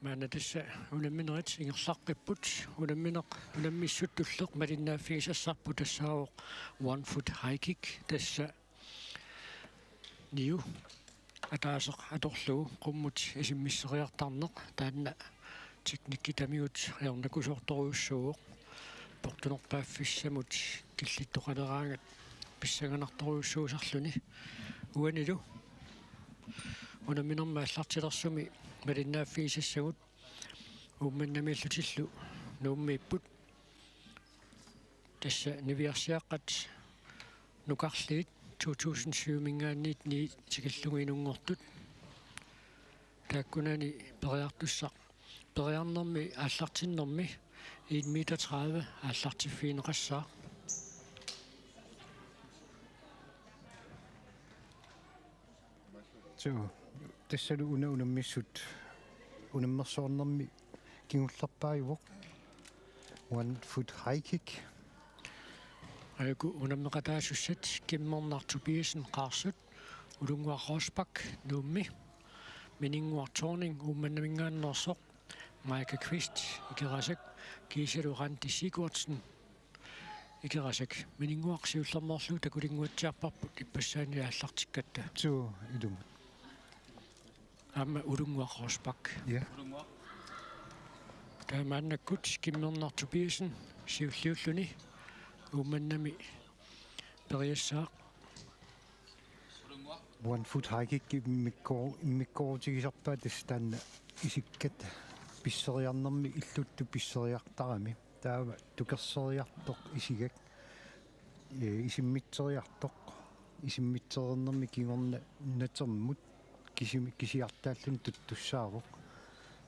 Maanatassa ulamminerit ingerlarqipput ulammissuttulleq malinnaaffigisassarpu tassaawoq 1 foot high kick tassa niu ataaseq atorlugu qummut isimmisseriartarneq taanna teknikki tamigut riornakusortoruussuuq portunerpaaffissamut killittoqaleraangat pissanganartoruussuusarluni uanilu unamminerma аллартилерсуми малиннааффигисассагут уумманнамиаллутиллу нууммииппут тасса нивиарсиаққат нукарлиит 2007 мингаанниит ни сикиллугинунгортут тааккунани периартуссақ периарнерми ааллартиннерми 1 meter 30 ааллартиффиинеқассаа Så tässä unemmissut unemmersoornermi kingullerpaajuvoq 1 foot high kick aiku unammeqataasussat kimmernaartupiisen qaarsut ulunguarroospak nuummi mininguartorning uummannamingaannersoq Maika Kvist ikerasak kiisaluqanti Sigurdsen ikerasak mininguarsiullermorlu takulinguatsiarparput ipassaani aallartikkatta så idum amma ulunguarroospak ja taamaannakkut kimmernartupiisen siulliulluni uumannami periassaaq 1 foot high kick immikkootigisarpaa tastaanna isikkat pisseriarnermi illuttu pisseriartarami taava tukerseriartoq isigak isimmitseriartoq isimmitserinnermi kingorna natermut kisiartaallun tuttussaaruq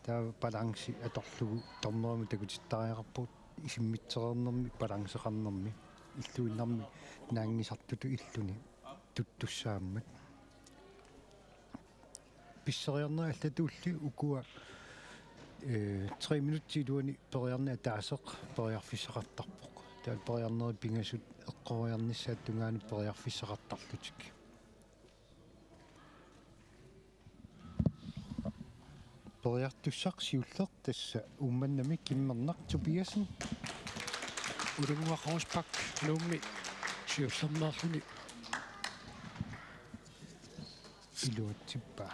taava balansi atorlugu tornerami takutittariaqarput isimmitserinnermi balanseqarnermi illuinnermi naangisartutu illuni tuttussaammat pisseriarner allatuulli ukua 3 minutter duani periarne ataaseq periarfissaqartarpoq taal periarneri pingasut eqqoriarnissaat tungaani periarfissaqartarlutik periartussaq siulleq tassa ummannami kimmernaq Tobiasen ulunguarroospak nuummi siullermerluni iluatsippaa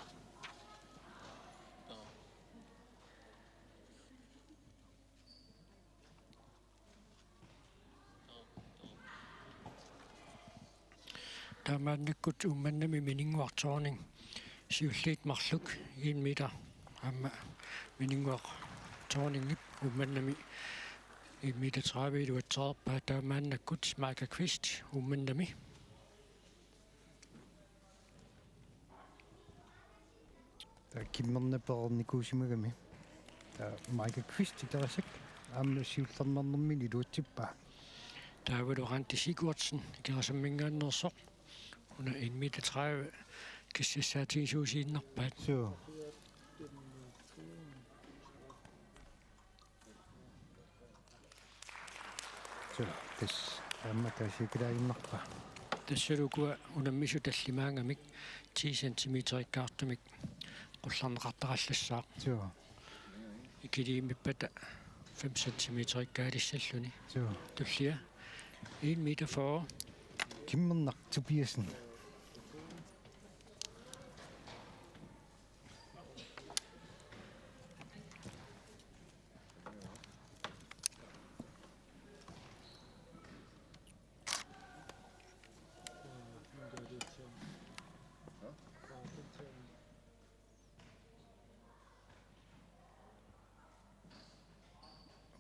taamaannakkut uumannami mininguartorning siulliitmarluk 1 meter amma mininguartorningip uumannami 1 meter 30 iluatserpaa taamaannakkut Maika Kvist uumannami kimmernaperernikuusimagami Maika Kvist ikerasak aamma siullernernermi iluatsippaa taavaluqanti Sigurdsen ikerasammingaannersoq una 1 meter 30 kissassaatiisuusiinnerpaat så tas amma taasikilaainnarpa tassalukua unammisu tallimaangamik 10 cm ikkaartumik qullarneqartarallassaaq så ikiliimippata 5 cm ikkaalisalluni så tullia 1 meter 40 kimmernaq Tobiasen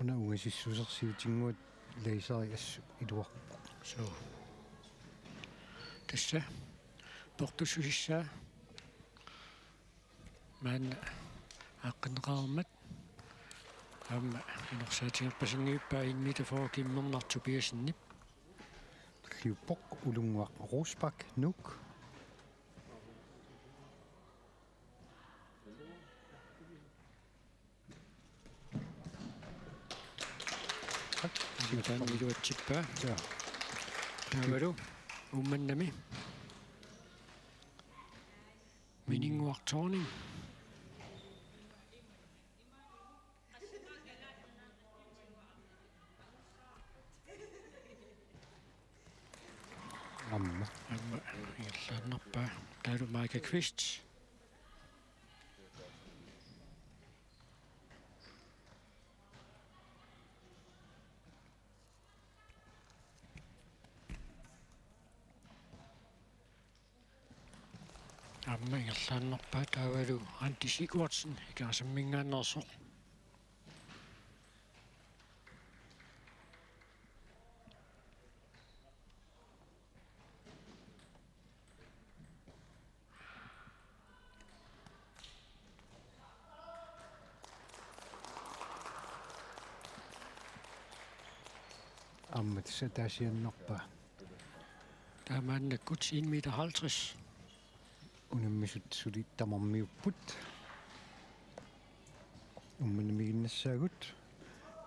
una ungasissusersiutinguat laiseriassu iluarpoq so tassa portususissaa maanna aaqqinneqarmat amma inersaatigerpasingiuppaa 1 meter 40 kimmernartupiasennip liuppoq ulunguaq roospak nuk siutaanniluatsippaa ja taavalu ummannami mininguartorning er du Michael Kvist. Аммагерлааннерпаа таавалу Анти Sigurdsen икаасаммингааннерсоқ. Аммат сатаасианнерпаа Таамааннаккут 1,50 meter. унаммисут сулит тамармиуппут умманамигиннассаагут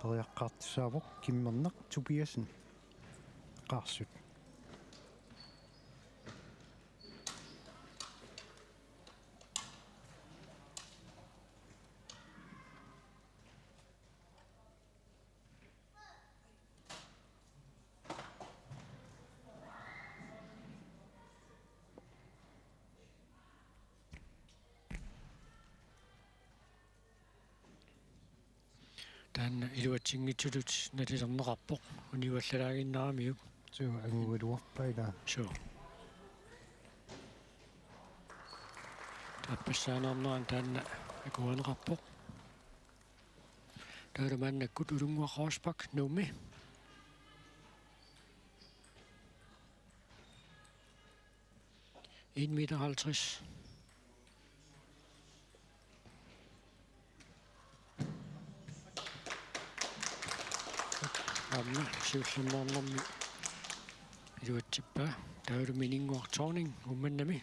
периаққартсаавоқ киммернеқ Tobiasen қаарсут Таанна илуатсингитсулут налисернеқарпоқ униуаллалаагиннерамиук суу агугалуарпайла суу таппассаанернеран таанна акуанеқарпоқ таалумааннаккут улунгуа Rosbach нуми 1,50 meter. Amma siullernernermi iluatsippaa taulumininguartorning ummannami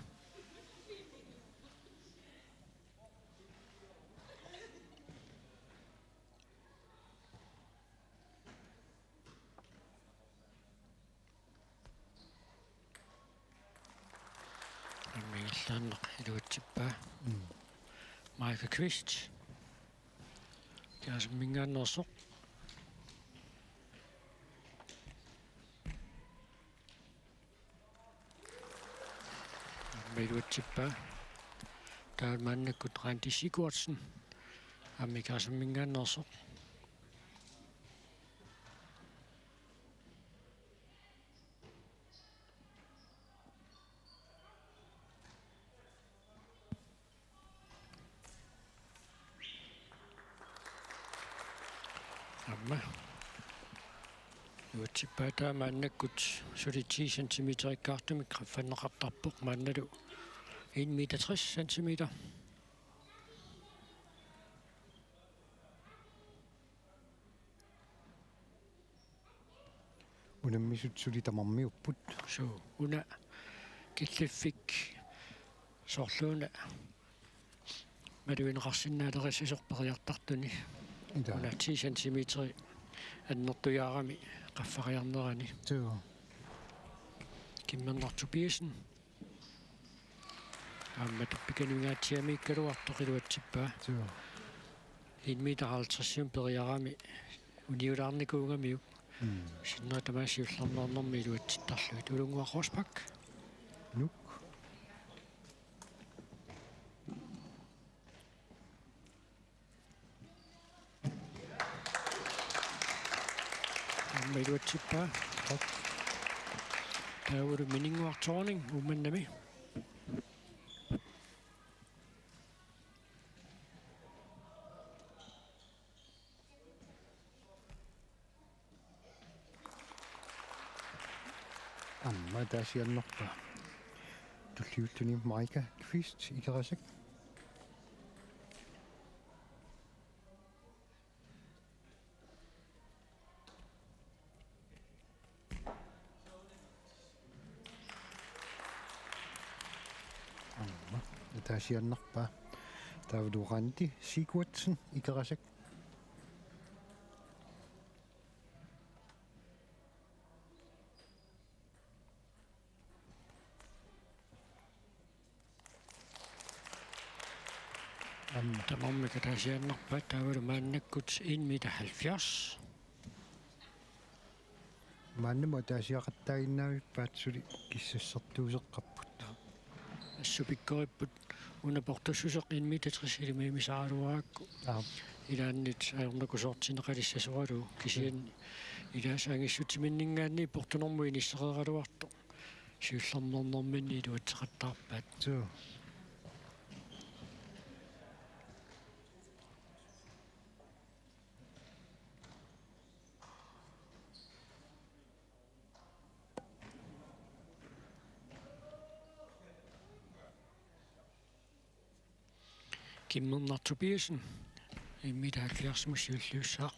аммигерлааннеқ iluatsippaa Michael Kvist каасмингааннерсоқ Meluatsippa taamaannakkut Anti Sigurdsen ammikaasammingaannersoq amma Luatsippa taamaannakkut suli 10 centimeter ikkaartumik qaffanneqartarpoq maannalu 1,60 meter. унаммисут сули тамармиуппут Суу уна киллиффик сорлууна малуинеқарсинаалерисисорпериартартуни уна 10 centimeter аннертуяарами qaffariarnerani суу киммернер Tobiasen амматуппиканунгаатсиамиккалуартоқилуатсиппаа суу 1,50 meter периарами униулаарникуугамиук синнатамаасиуллернернэрми илуатситтарлуит улунгуа Rosbach нук аммилуатсиппаа таавулу минингуарторнинг умманнами амма таасианнерпаа туллиуттуни Michael Kvist икерасак амма таасианнерпаа таавулу Anti Sigurdsen икерасак тамаммика таасианнерпаа таавулу мааннаккут 1,70 meter. маннама таасиақаттаагиннаавиппаат сули киссассертуусеққарпут ассупиккоиппут унапортуссусеқ иммитатрисилимимисааруаакку илааннит аернакусоортинеқалиссасуалу кисиан илаасаангиссутиминнингаанни портунэрмуи ниссеқеқалуарто сиуллернернэрминни илуатсеқаттаарпаат Kimmerner Tobiasen иммитааллиарсимуссиуллиуссаа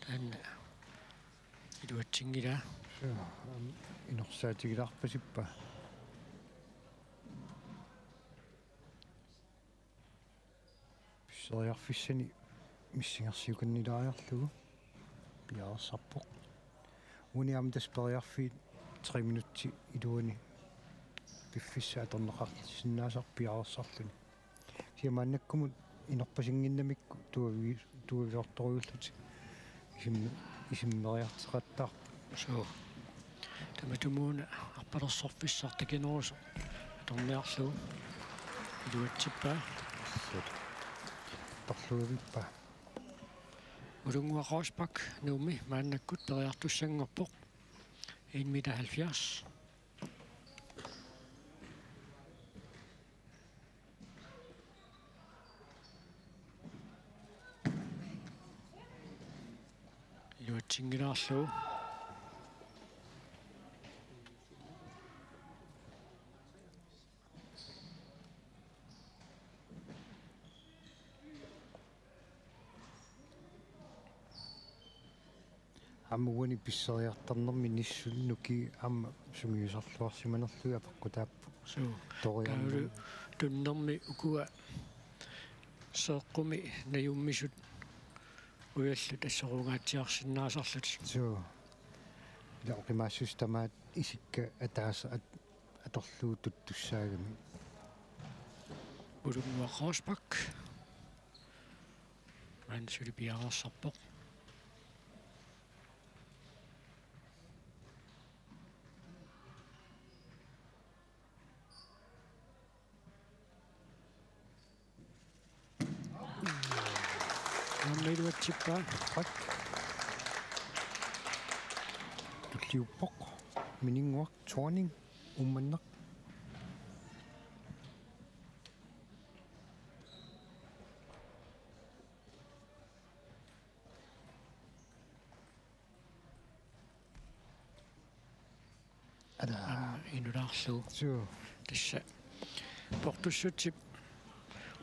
таанна илуатсингила инорсаатигилаарпасиппа писсериарфиссани миссингерсиуканнилаариарлугу пиаарсарпоқ униам таспериарфиит 3 минутти илуани пиффисса аторнеқартисиннаасар пиаарсарлуни киамааннаккумут инорпасингиннамикку туавиорторуйуллути исиммериартеқаттаар соо таматумуна арпалерсорфиссартакинерусо торниарлугу илуатсиппаа торлуувиппа улунгуақарспак нууми мааннаккут периартуссангорпоқ 1 meter 70 илуатсингилаарлугу аммуани писсериартарнэрми ниссулнуки аама сунгиусарлуарсиманерлуи апеккутааппу ториарну туннэрми укуа сеэккуми наюммисут уяллут ассорунгаатсиарсинаасарлут леоқимаассус тамаат исикка атааса аторлуу туттуссаагами улунгуақарспак мансули пиаарсарпоқ Чипа, туллиуппоқ минингуақ туанинг умманнақ ада инулаарлу тасса портуссутсип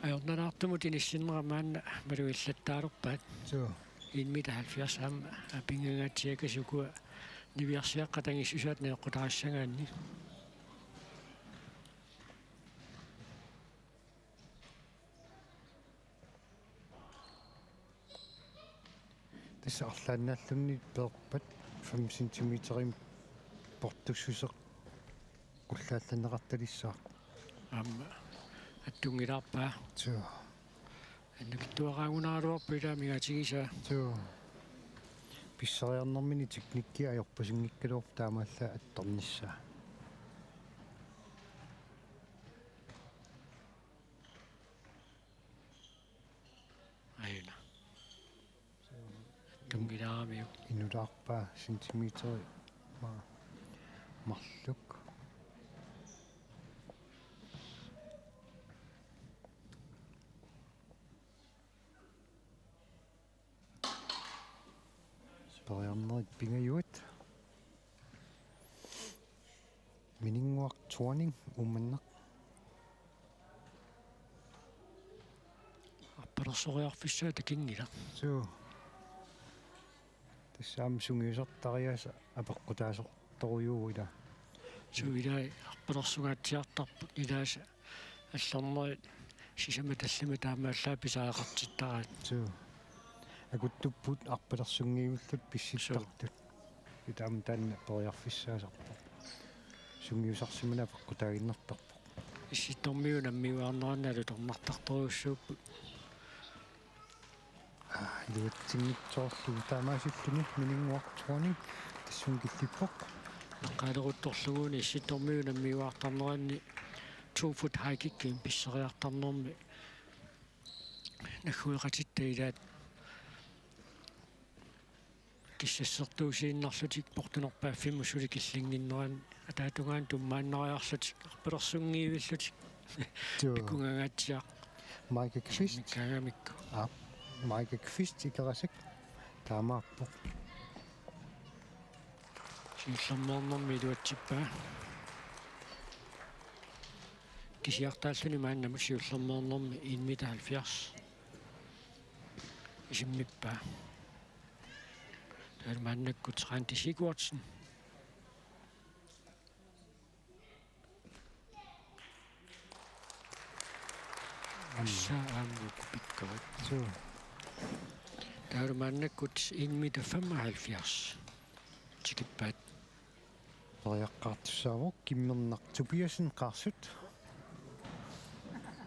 аёрнанаартумут иниссиннерамаанна малуиллаттаалерпаат 1 meter 70 аама апингангатсиакасукуа нивиарсиаққатангиссусаат неэққутаассагаанни тасса арлааннааллунни перпат 5 см портуссусеқ куллаалланеқарталиссаа аама аттунгилаарпаа аннакитуараагунааруарпу илаамигатигиса писсариарнэрмини техникки аёрпасингиккалуур таамаалла атторниссаа айна тунгилаарамиу инулаарпаа сантиметри марлук периарнерит пингаюут минингуақ туанинг умманнақ аппалерсориарфиссаа такингила тассаам сунгиусартариаса апеққутаасорторуйууила суилай аппалерсугаатсиартарпут илааса аллернерит сисама таллама таамааллаа писаақартиттараат акуттуппут арпалерсунгиуллут писситтартут итаам таанна периарфиссаасарпо сунгиусарсимана апеққутаагиннэртарпо исситтормиу наммиуаарнераналу торнартарторуссууппут илуатсингитсоорлугу таамаасиллуни минингуақ туани тассунгиллиппоқ аққалерутторлугуни исситтормиу наммиуаартарнеранни 2 foot high kick pisseriartarnermi naggueqatittailаат киссассертуусииннарлутик портунерпааффиму сули киллингиннерани атаатунгаан туммааннериарлутик арпилэрсунгиивиллутик пиккунгагаатсиақ Michael Kvist каагамикку Michael Kvist икерасак таамаарпоқ сииллэрмуорнэрми илуатсиппаа кисиартааллуни мааннаму сиуллэрмуорнэрми 1 meter 70 исиммиппаа таалмааннакку Trent Sigurdsson саамгук пиккават таалмааннаккут 1 meter 75 тикиппаатToriaqqaartussaavuk kimmernar Tobiasen qaarsut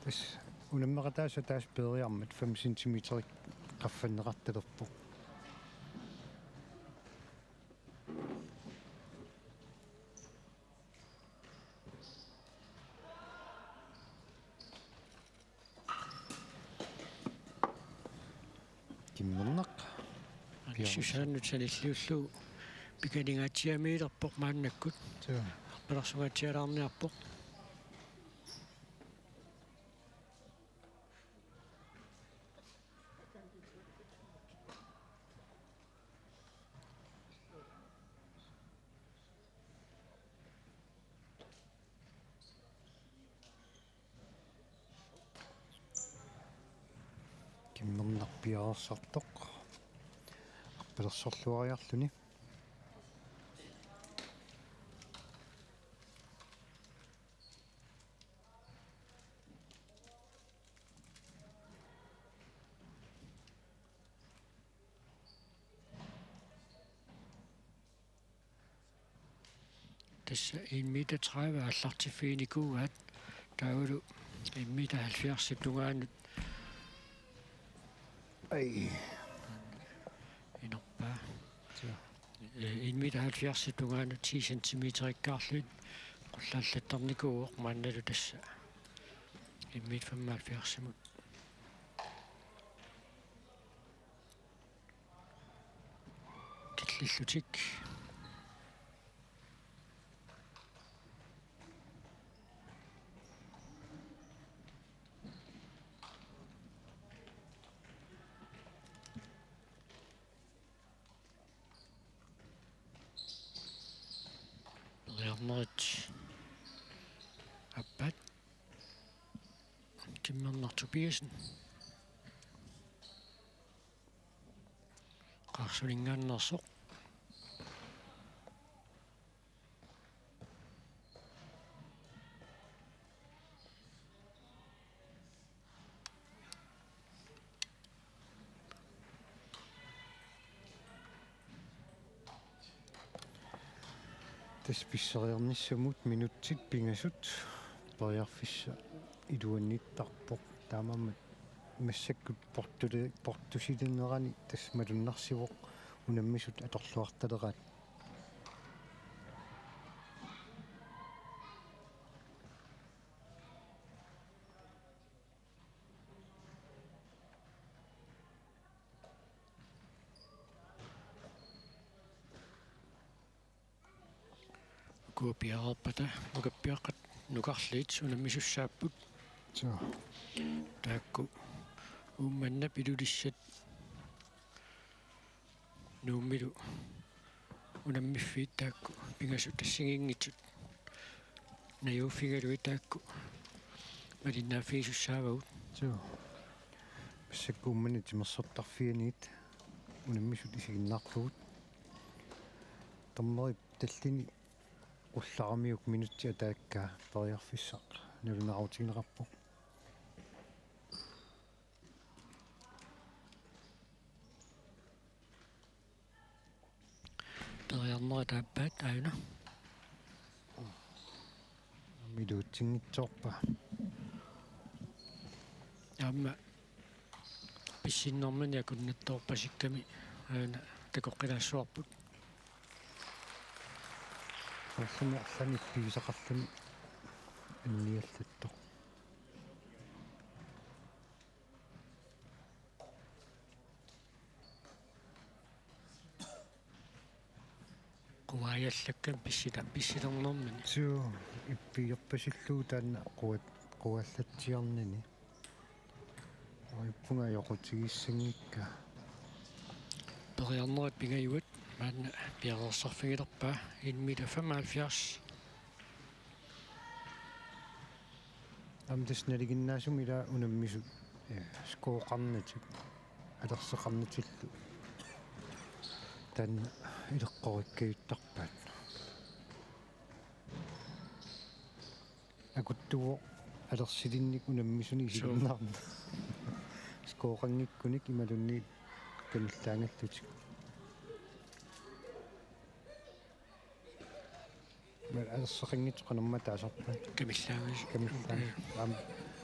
tas unammeqataasa taas peeriarmat 5 cm qaffanneqartalerpo kimmerneq Susanne sanilluullu pikanigaatiamiilerpoq maannakkut pelarsungaatialaarniarpoq kimmernerpiarersartoq arpelersorluariarluni tässä 1 meter 30 аллартиффиникуугаат таавалу 1 meter 70 ситугаанут ai инерпаа 1 meter 70 ситугаанут 10 сантиметриккаарлут qullallattarnikuuq maannalu tassa 1 meter 75 simut killillutik Leonard Abbat Kimmerner Tobiasen qarsulingaannersoq tas pisseriarnissamut minutsit pingasut periarfissa iluannittarpoq taamammat massakkut portusilinnerani tas malunnarsivoq unammisut atorluartaleraat kuupiarerpata nukappiaqqat nukarliit unammisussaapпут taakku uummanna pilulissat nuummilu unammifiit taakku pingasut tassingiingitsut najuuffigalu taakku malinnaaffiisussaavagut массаккууммани тимерсортарфианиит унаммисут исигиннаарлугут таммери таллини улларамиук минутти атаакка периарфиссақ нулунарутигинеқарпо тариарнера тааппаат ааюна милуутсингитсоорпа амма писсиннэрмани акуннаттоорпасикками аана такоққилаассуарпут аллани пигисақарлуни анниаллаттоқ quaajallakkan pissilernэрmin суу иппиерпасиллуу таанна quallatiarnini оиппунга йоқутигиссангикка periarnerit pingayuat maanna piarersarfigilерпаа 1,75 амтас налигиннаасум ила унаммису скооқарнатик алерсеқарнатиллу тан илеққориккаюттарпаат акуттуо алерсилинник унаммисуни илигиннаарна скооқангиккуник ималунни камиллаангаллутик мал алерсеқангит қанамма таасарпа камиллаагис ам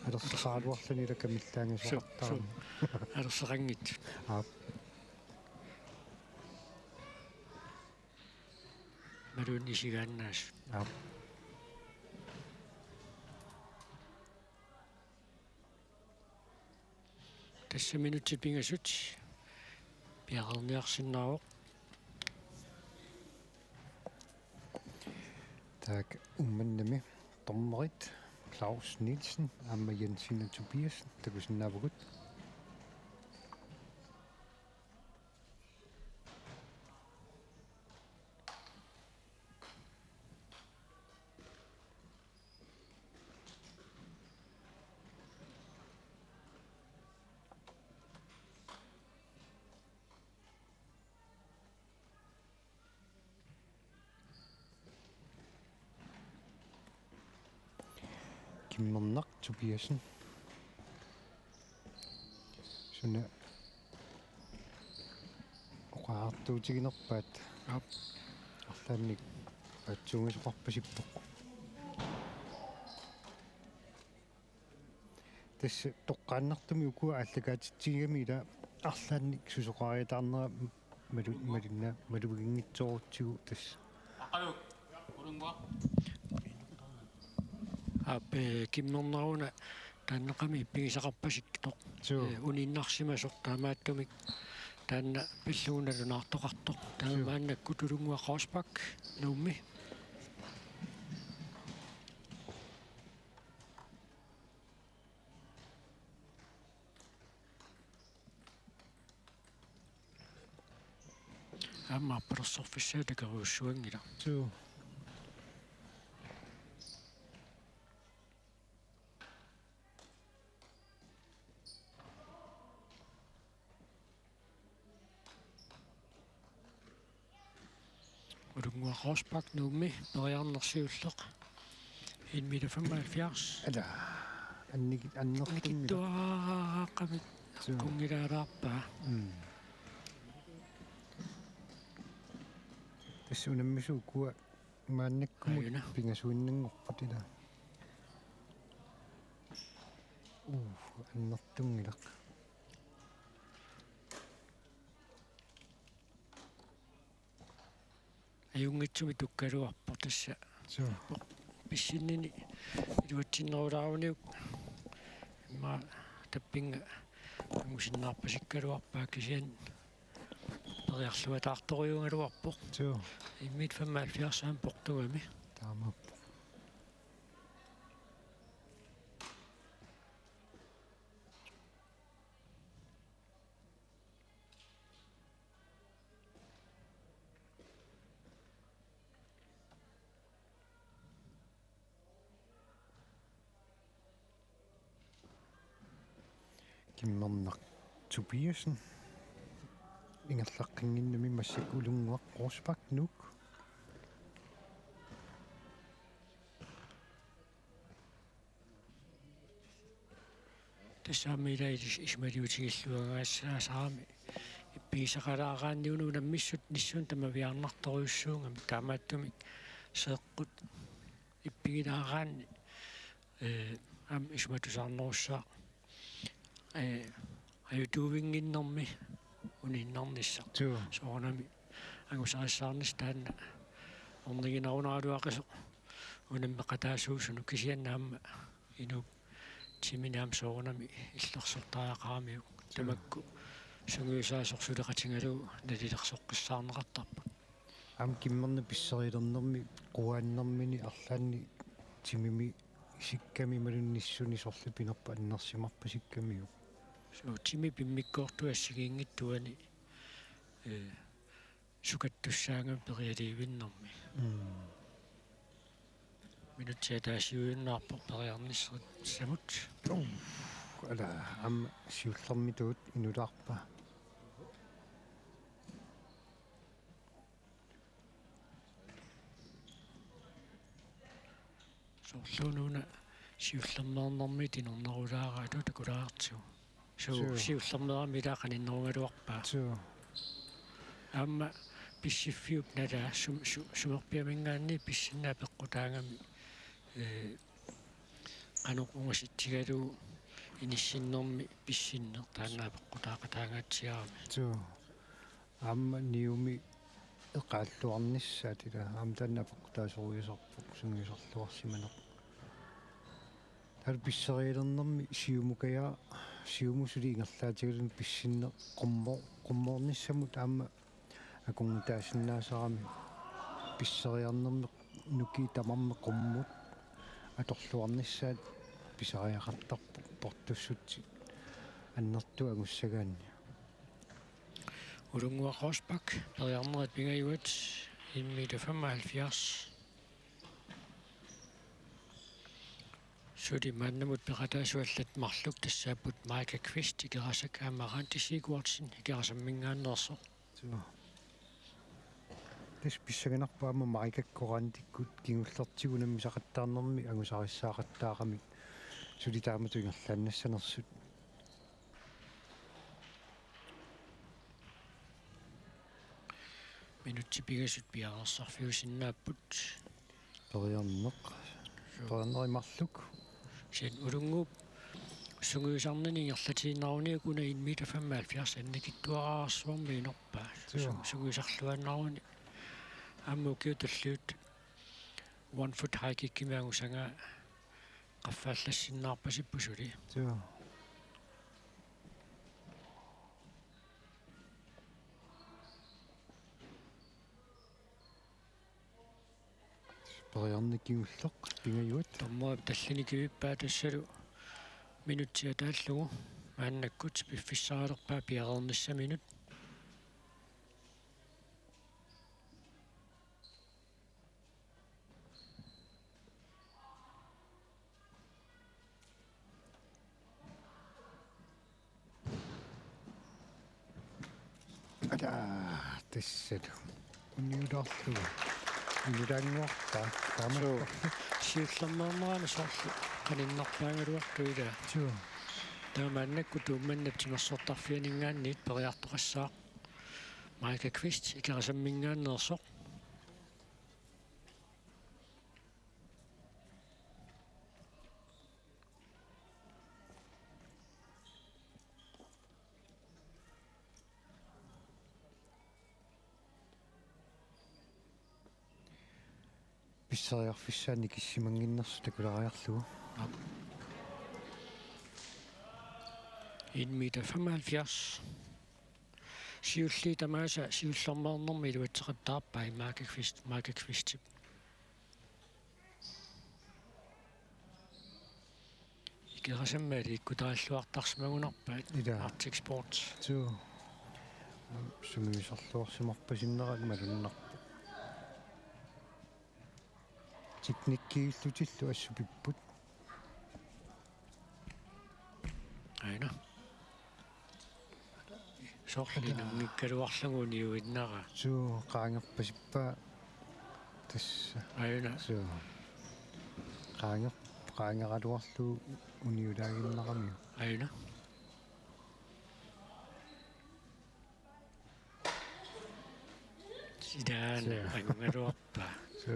алерсеқаруарлани ила камиллаангасоқартарна алерсеқангит малун исигааннаас тасса минутит пингасут пиарерниарсиннаавоқ так умманнами томмерит Claus Nielsen амма Jensine Tobiasen такусиннаавгут Kimmernak Tobiasen sunna oqaartuutiginerpaat арлаанник патсунгисоқарпасиппоқ тасса тоққааннартуми укуа аллагаатитсигами ила арлаанник сусоқариатаарнера малинна малугингитсоорутсигу тасса ақалу урунга аппе кимнернаруна тааннеқами иппигисақарпаситтоқ униннарсимасоқ таамааттумик таанна пиллууналунаартоқартоқ таамааннакку тулунгуа қорспак нуумми амма персорфиссаатакаруussуангила туу улунгуа қорспак нуумми периарнерсиуллеқ 1,75 ала аннигит аннертунгила туааққамит кунгилаалаарпаа тасса унаммису укуа мааннаккумут аюна пингасуиннангорпатила аннертунгилақ аюнгитсуми туккалуарпо тасса суу писсиннини илуатсиннерулааруниук имма таппинга ангусиннаарпасиккалуарпаа кисиан периарлуатаарториунгалуарпо суу 1,75 португами таамап Kimmernak Tobiasen ингерлаққингиннами массак улунгуақ Росбак нук тассаамилаилис исмалиутигиллуагаассаасаами иппигисақалаараанниуну наммиссут ниссуун тамавиарнарторюссуунгами таамааттумик сеэққут иппигилаараанни ам исматусаарнеруссаа аютуувингиннэрми униннарнисса соорнами ангусариссаарнис таанна орнигинарунааралуақисо unammeqataasuusunu kisiannaamma inuk timinaam soornami illersortaaqaamiuk tamakku sungiusaasorsuleqatingaluu nalilersoqqissaarneqartarpa Am kimmerna pisserilernermi quaannermini arlaanni timimi sikkami malunissuni sorlu pinerpa annersimarpa sikkamiu. so timi pimmikkoortu assigiingittuani sukattussaangam perialiivinnermi minutiataasiuinnaarpo periarnisserit samut Ala am siullermi tuut inulaarpa. sorluunuuna siullermeernermi tinernerulaaraatu takulaartiu so siullermeerami ilaaqaninnerungaluarpaa So amma pissiffiup nalaa sumerpiamingaanni pissinaa peqqutaangami qanuqungasittigaluu inissinnermi pissinner taannaa peqqutaaqataangaatsiarami so am niumi eqaalluarnissaatila am tanna peqqutaasuruisorpuq sungisorluarsimaneq. Tal pisseriilernermi siumukaya siumusuli ingerlaatigalun pissinne qummoornissamut aamma akungitaasinnaasarami pisseriarnermi nuki tamarme qummut atorluarnissaat pisariaqartarpu portussutti annertu angussagaanni ulungua Rosbak periarnerat pingajuat 1,75 suli maannamut peqataasuallat marluk tassaaput Micah Quist ikerasak aamaraanti Sigurdsen ikerasammingaannerso so tis pissaganarpaama marikakkorantikkut kingullertigunammi saqattaarnermi angusarissaaqattaaqami suli taamatu ingerlaannassanersut minutti pigasut piarersarfiusinnaaput periarneq periarnerimarluk sen ulunguup sungiusarnani ingerlatiinneruniakuna 1,75 annakittuaraarsuarmi inorpaa sungiusarluanneruni аммукиуталлиут 1 foot high киккимаагусага qaffaallassinnaarpasippusuли so periarnikkiulleq pingajuat томмуап таллиникивиппаа тассалу минутсиа тааллугу мааннаккут пиффиссаралерпаа пиарернisса минут ада тассалу униулаарлугу инудаангуарта таамаа сиуллернернерана соорлу каниннарпаангалуартуила so таамааннакку туумманнап тимерсортарфианингаанниит периартоқассаа Micah Quist икерасаммингааннерсоқ писсариарфиссаани киссимангиннерсу такулариарлугу 1,75 сиулли тамааса сиуллермаарнэрми илуатсеқаттаарпаа Micah Quist икерасаммаали иккутааллуартарсимагунарпаат Arctic Sports so сумиусарлуарсимарпасиннерат малуннарпу teknikkiillutилlu ассупиппут айна соорлинаммиккалуарлугуни уиннара so qaangerpasippa tassa айна so qaangeraluarlu uniulaaginnarami айна сидаана агунгалуарпаа so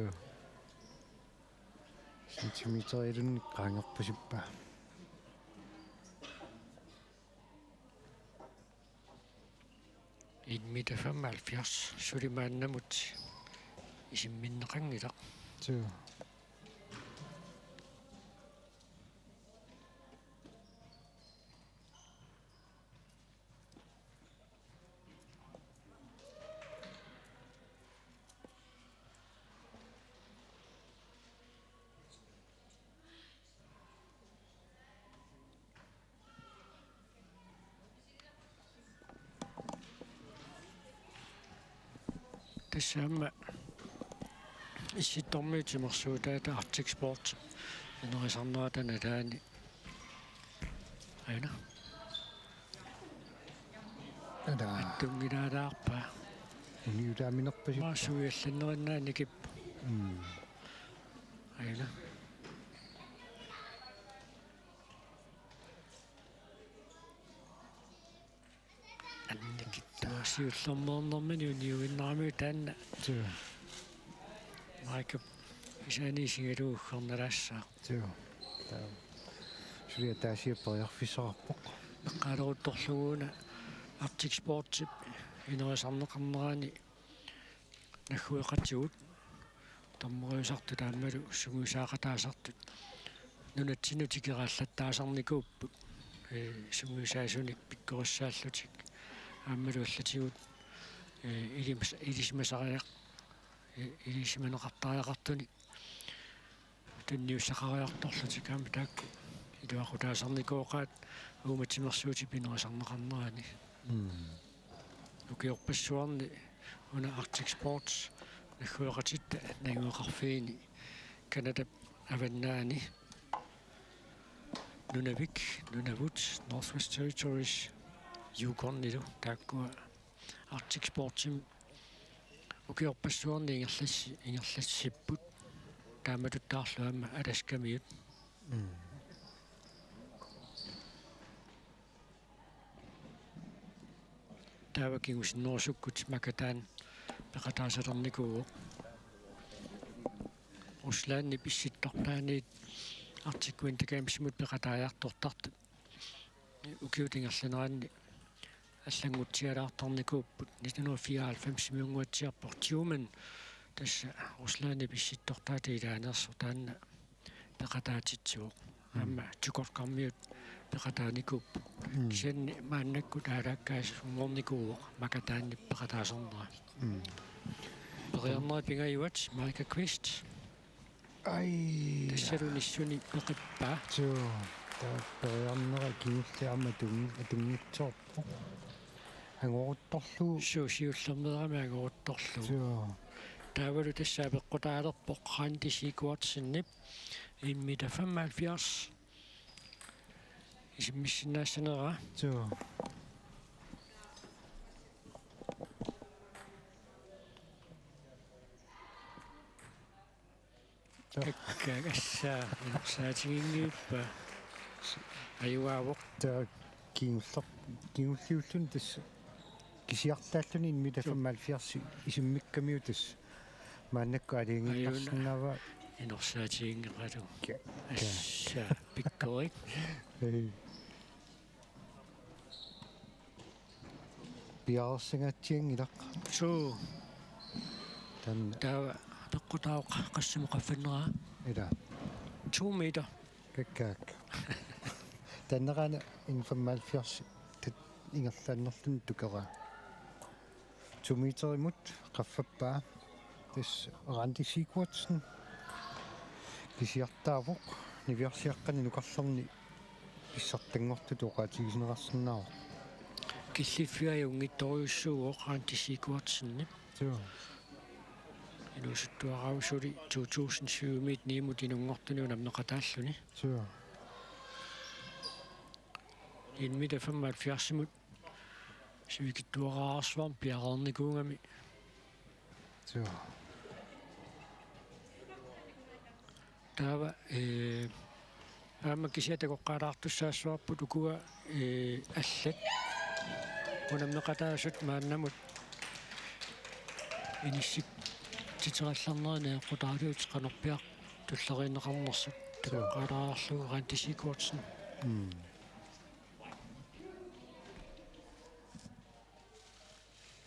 сентиметрилунни qaangerpasippa 1,75 sulimaannamut isimminneqangilaq so тассаама исситтормиутимерсуутаата Arctic Sport инерисарнератана таани айна аттунгилаалаарпа униутааминерпасип маасуиалланнериннаани киппу айна анникиттуасиуллэрмернэрмани униуиннарамиу таанна майкап исаанисигалууххерналаассаа сулиа таасиаппериарфиссарарпоқ эққалерутторлугуна Arctic Sport инерисарнеқарнерани наггуеқатигут таммериусарту таамалу сугуисаақатаасартут нунатсинутикерааллаттаасарникууппут сугуисаасуник пиккориссааллутик аамалу аллатигут илисмасариақ илисманеқартариақартуни тунниуссақариарторлутик аама таакку илуақутаасарникуоқаат ууматсимерсуути пинерисарнеқарнерани укиорпассуарни уна Arctic Sports наггуеқатитта нагуеқарфиини Канада аваннаани Nunavut, Northwest Territories, Yukon nilo takkua Arctic Sportsim ukiorpassuarni ingerlassipput taamatuttaarluama alaskamiut taavakingusinnorusukkut makataan peqataasalernikuu Ruslaanni pissittortaaniit Arctic Winter Games-mut peqataajaartortartut ukiutingerlaneranni аллангутсиалаартарникууппут 1994 миунгуатсиарпор тиуман тасса Руслаани писситторtaati илаанерсо таанна пеқатаатитсуоқ аама тукоркармиут пеқатааникууппут кисанни мааннакку таалааккаас уморникууоқ макатаанни пеқатаасорнера периарнера пингаюат Майка Квист ай тассалуниссуни пеқиппаа периарнера кинуллиарма тунгитсоорпо ангорутторлуу суусиуллермерами ангорутторлуу таавалу тассаа пеққутаалерпоқ қаантисикуатсиннип 1,75 meter исиммиссинаассанера каккагассаа инерсаатигингиуппа аюаавоқ таа кинуллиуллун тасса кисиартааллуни 1,75 исиммиккамиутас мааннакку алиингиттарсинава инерсаатигингеқалу асса пиккорик биарсингатсиангилақ суу тан таа пеққутаақ қассамоқаффаннера ида 2 meter каккаак таннерана 1,75 тат ингерлааннерлун тукера 2 meter имут qaffapпаа тас рандисикуатсен кисиартаавоқ нивиарсиаққани нукарлерни писсартангорту тоқаатигисинеқарсинаава киллиффиаюнгитториуссууоқ рандисикуатсинни инусуттуараусули 2007 мит нимут инунгортуни унамнеқатааллуни 1,75 мут сивикиттуараарсуарм пиарерникуунгами таава аама кисиатакоққалаартуссаассуарпут укуа аллат унамнеқатаасут мааннамут иниссик титералларнеринаа қутаалуут қанерпиар туллеринеқарнерсут такоққалаарлугу рантисикуутсин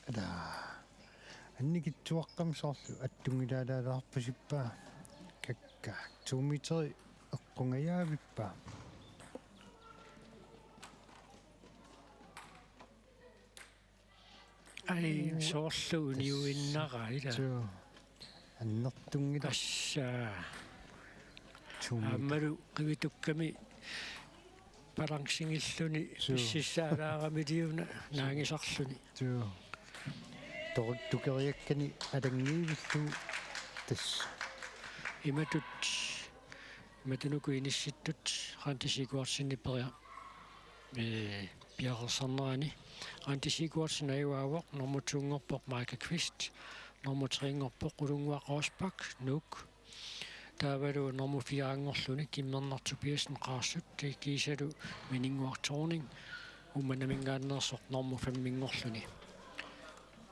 ада анникитсуаққам соорлу аттунгилаалаалаарпасиппаа какка 2 meter эққунгаявиппаа ай соорлу ниуиннара ила аннертунгила ассаа аммалу қивитукками балансингиллуни писсисаалаарамилиуна наангисарлуни tukeriakkani alangniivilluu tass imatunuku inissittut qantisikuarsinniperia piaqersarnerani qantisikuarsin ajuaavoq normutuungorpoq Michael Qvist normutringorpoq ulunguaq Rosbach Nuuk taavalu normufiaangorluni kimmernartu Pearson qaarsut kiisalu mininguartorning umanamingaannersoq normufamminngorluni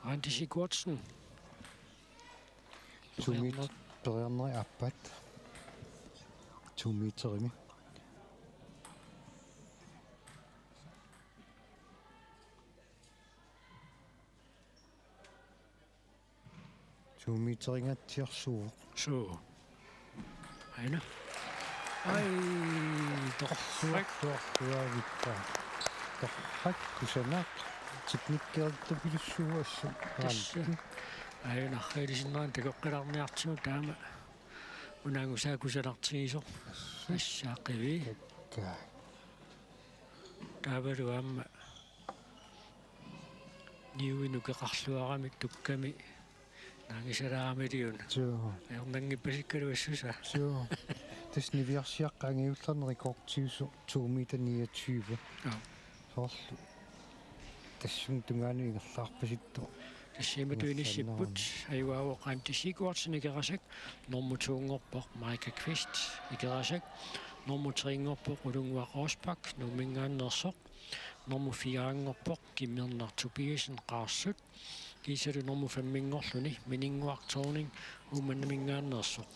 qantisikuarsin sumit periarneri appat sumiterimi sumiteringatiarsuuq suu aina ai torsuartuavippa torrak kusanaq tiknikkeertupilussuuassu aina khaidisinnaан takoqqalarniartigu taama unaangusaakusalartigiso assaaqivi taavalu aamma niuinukeqarluaramik tukkami naangisalaarmiliuna ermanngippasikkalu assusa tas niviarsiaqqa angiullarnerikoortiusu 2 meter 29 soorlu tassum tungaanu ingerlaarpasitto tassiimatuinissipput ajuaavoq qantisikuarsinikerasak normutuungorpoq Michael Qvist ikerasak normutringorpoq ulunguaq Rosbach nuumingaannersoq normufiaangorpoq kimmernartu Pearson qaarsut kiisalu normufamminngorluni mininguartorning umanamingaannersoq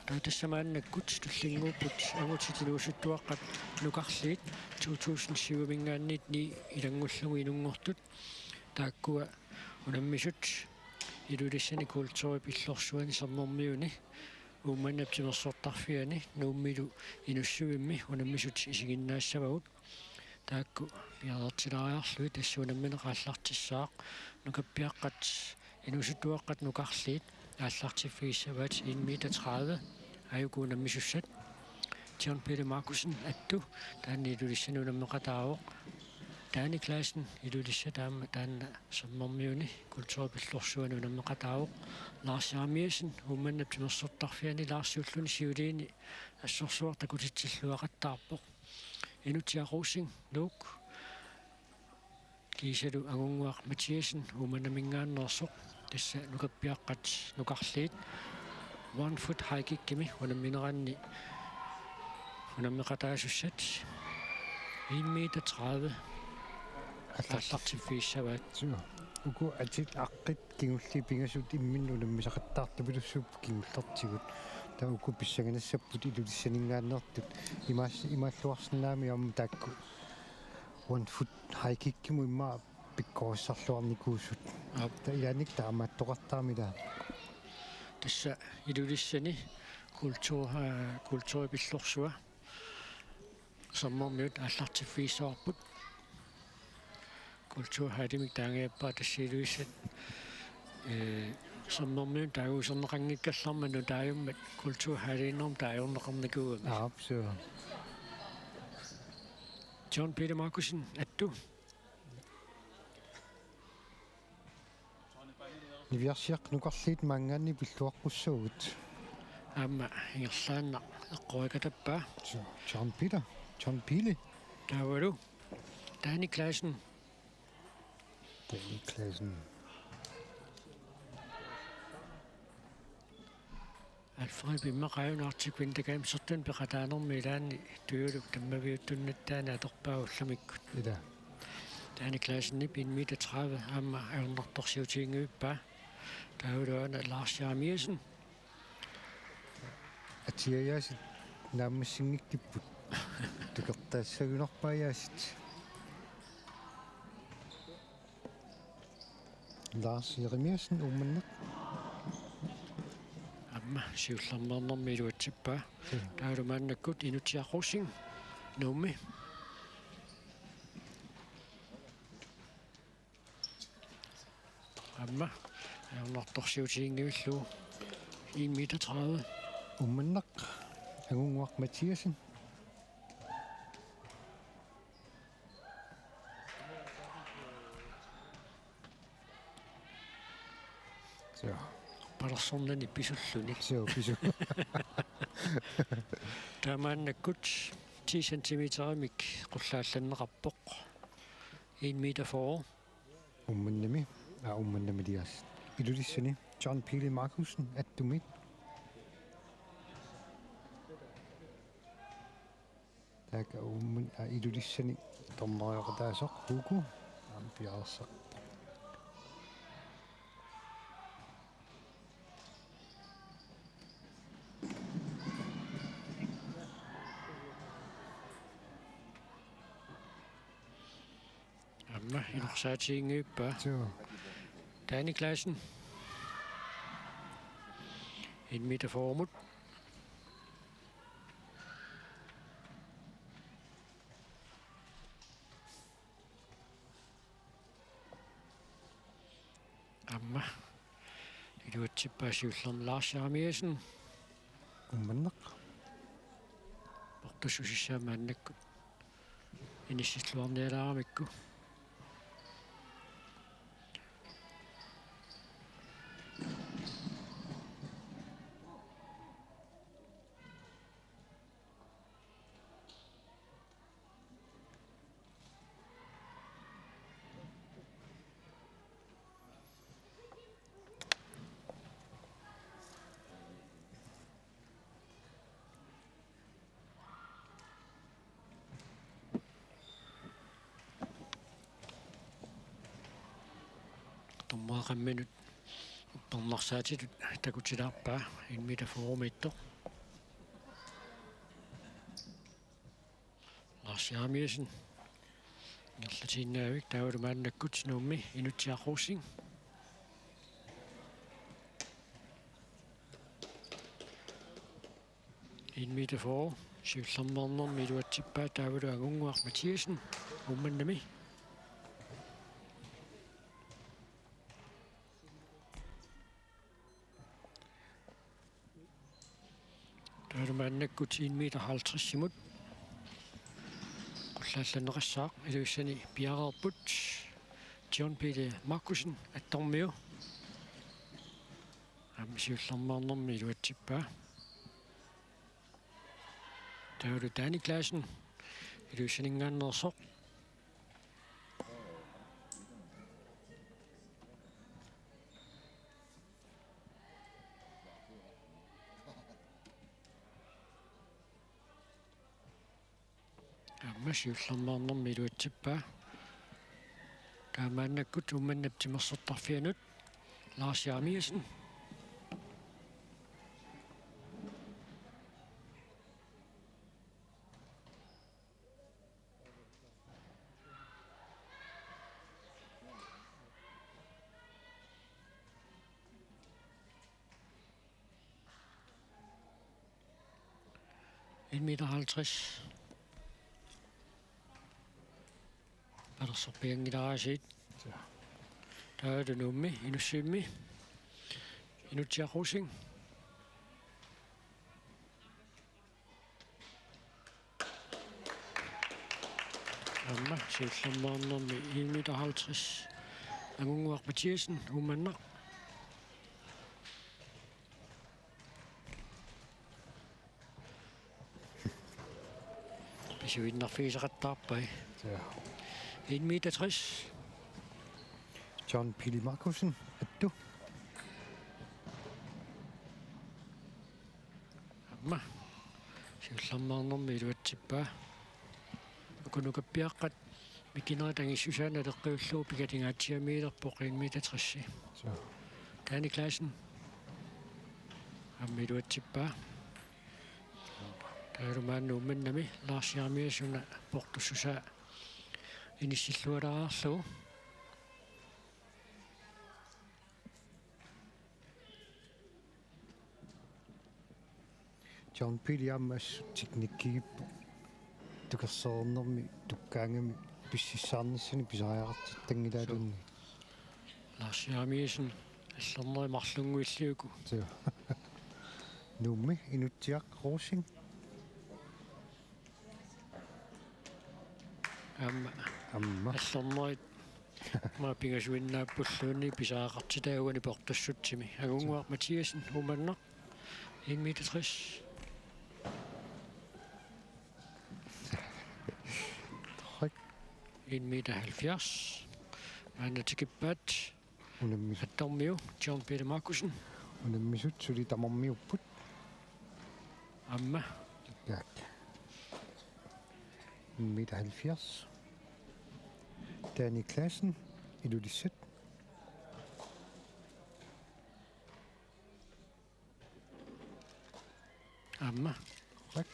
taatassamaannakkut tullinguupput angutitiluusuttuaqqat nukarliit 2007 mingaanniit ni ilangullugu inungortut taakkua unammisut ilulissani kultuuri pillorsuani sernermiuni uummanaptimersortarfiani nuummilu inussuimmi unammisut isiginnaassavagut taakku pialertilariarlui tassuunammineqaallartissaaq nukappiaqqat inusuttuaqqat nukarliit aallartiffiissavaat 1 meter 30 ajukuunammissussat John Peter Markussen attu taanni ilulissani unammeqataavoq taani klassen ilulissa taamma taanna sernermiuni kultuuripillorsuani unammeqataavoq Lars Jarmiasen uumannaptimersortarfiani Lars-Julluni siuliini assorsuarta kutitsilluaqattaarpoq Inutiaqusing Nuuk kiisalu angunguaq Mathiasen uumanamingaannersoq tassa nukappiaqqat nukarliit 1 foot high kickimi unammineranni unammeqataasussat 1 meter 30 аллартиффииссаваат уку атит аққит кигулли пингасут имминну наммисақаттаартупилуссууп кигуллертигут таа уку писсаганассаппут илулиссанингааннертут имааллуарсинаами амма таакку 1 foot high kickиму имма пиккориссарлуарникуусут таа яник таамааттоқартаамила тасса илулиссани культуурипиллорсуа саммормиут аллартиффииссаарпут kulturhadimik taangiappa tassiluissat sammermiun taaguuserneqanngikkallarmanu taajummat kulturhadiinnerm taajorneqarnikuuga absolut John Peter Markussen attu niviarsiaq nukarliit maangaanni pilluaqqussaugut amma ingerlaanna eqqorikatappaa John Pili taavalu taani klassen Alfred bimmeqaajunartik vintakaaimsertun peqataanermi ilaanni tuyuluk tammaviuttunnattaana atorpaagullamikkut ila taani klassennip 1 meter 30 aamma ajornertorsiutiinguippaa taavuluana Lars Jarmiasen atiayaasit naammassinngikkipput tukertaassagunerpaayaasit Lars Jarmiasen ummanneq amma siullarmernermi iluatsippaa taalumaannakkut inutiaqusing nuummi amma ajornertorsiutiinguillu 1 meter 30 ummanneq angunguaq Mathiasen Så. Palersornani pisulluni. Så pisu. Taamaannakkut 10 centimeterimik qullaallanneqarpoq 1 meter for. Ummannami. Ummannami dias. Ilulissani John Pili Markusen attumit. Taka ilulissani tornariaqataasoq huku. Piarsa. Amma inorsaatiingiuppa. Så. Danny Klassen. 1 meter forumut. Amma. Iluatsippaasiullerm Lars Jarmiasen. Ummannaq. Portususissaamaannakku. Inissitluarnialaaramikku. Tommaaqamminut upparnarsaatit takutilaarpaa 1 meter forumittor. Lars Jarmiasen. Ngerlatiinnaavik taavumaannakkut nuummi inutsiaqquussing. En meter for. Siullernernermi iluatsippaa taavulu agunguaq Mathiasen. Ummannami. Taavumaannakkut 1 meter 50 simut. Qullaallanneqassaaq iluissani piaqerput John Pili Markusen attormiu. Siullernernermi iluatsippaa. Taavulu Danny Klassen. Iluissaningaannersoq. Siullernernermi iluatsippaa. Taamaannakkut ummannaptimersertarfianut Lars Jarmiasen. En meter 50. Palersorpiangilaaraasiit. Taadu nuummi inussuimmi. Inutsiaqquussing. Amma siullernernermi 1 meter 50. Agunguaq Mathiasen ummannaq. Pisuinnarfiisaqattaarpai. Så. 1 meter 60. John Pili Markusen attu. Amma siullernernermi iluatsippaa. Akunukappiaqqat mikineritangissусаана теққиуллуу пикатингаатсиамиилерпоқ 1 meter 60. Så. Danny Klassen. Ammi iluatsippaa. Taalumaannu ummannami Lars Jarmiasuna portussusaa inissillualaarlu. John Pili ammas teknikkigippu. Tukersernermi tukkaangami pississaarnissani pisariaqartittangilaалunni. Lars Jarmiasen аллернери марлунгуиллиуку. Så. Nuummi inutsiaqquussing. Amma Amma. аллернери ма пингасуиннааппуллуунни писаақартитаагуни портассутсими агунгуар Матиасен уманнер 1 meter 60 Tryk. 1 meter 70 Annatikippat Unemmisut. Attormiu John Peter Markusen Unemmisut suli tamarmiupput. Amma Ja. 1 meter 70. Danny Klassen, Iludisset. Amma Tryk.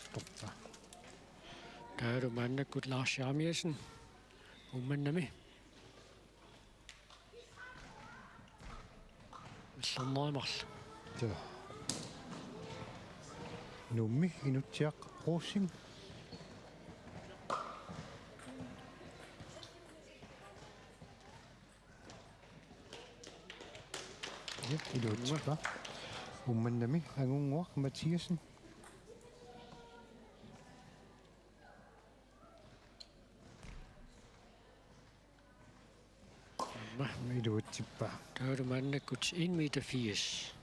Stoppa. Taadu mannakut Lars Jarmiasen umannami Millornerimarl Ja. Nummi inutiaq Rosing. Ja, ilutippa. Umannami angunguaq Mathiasen. Amma Ilutippa. taadu mannakut 1 meter 80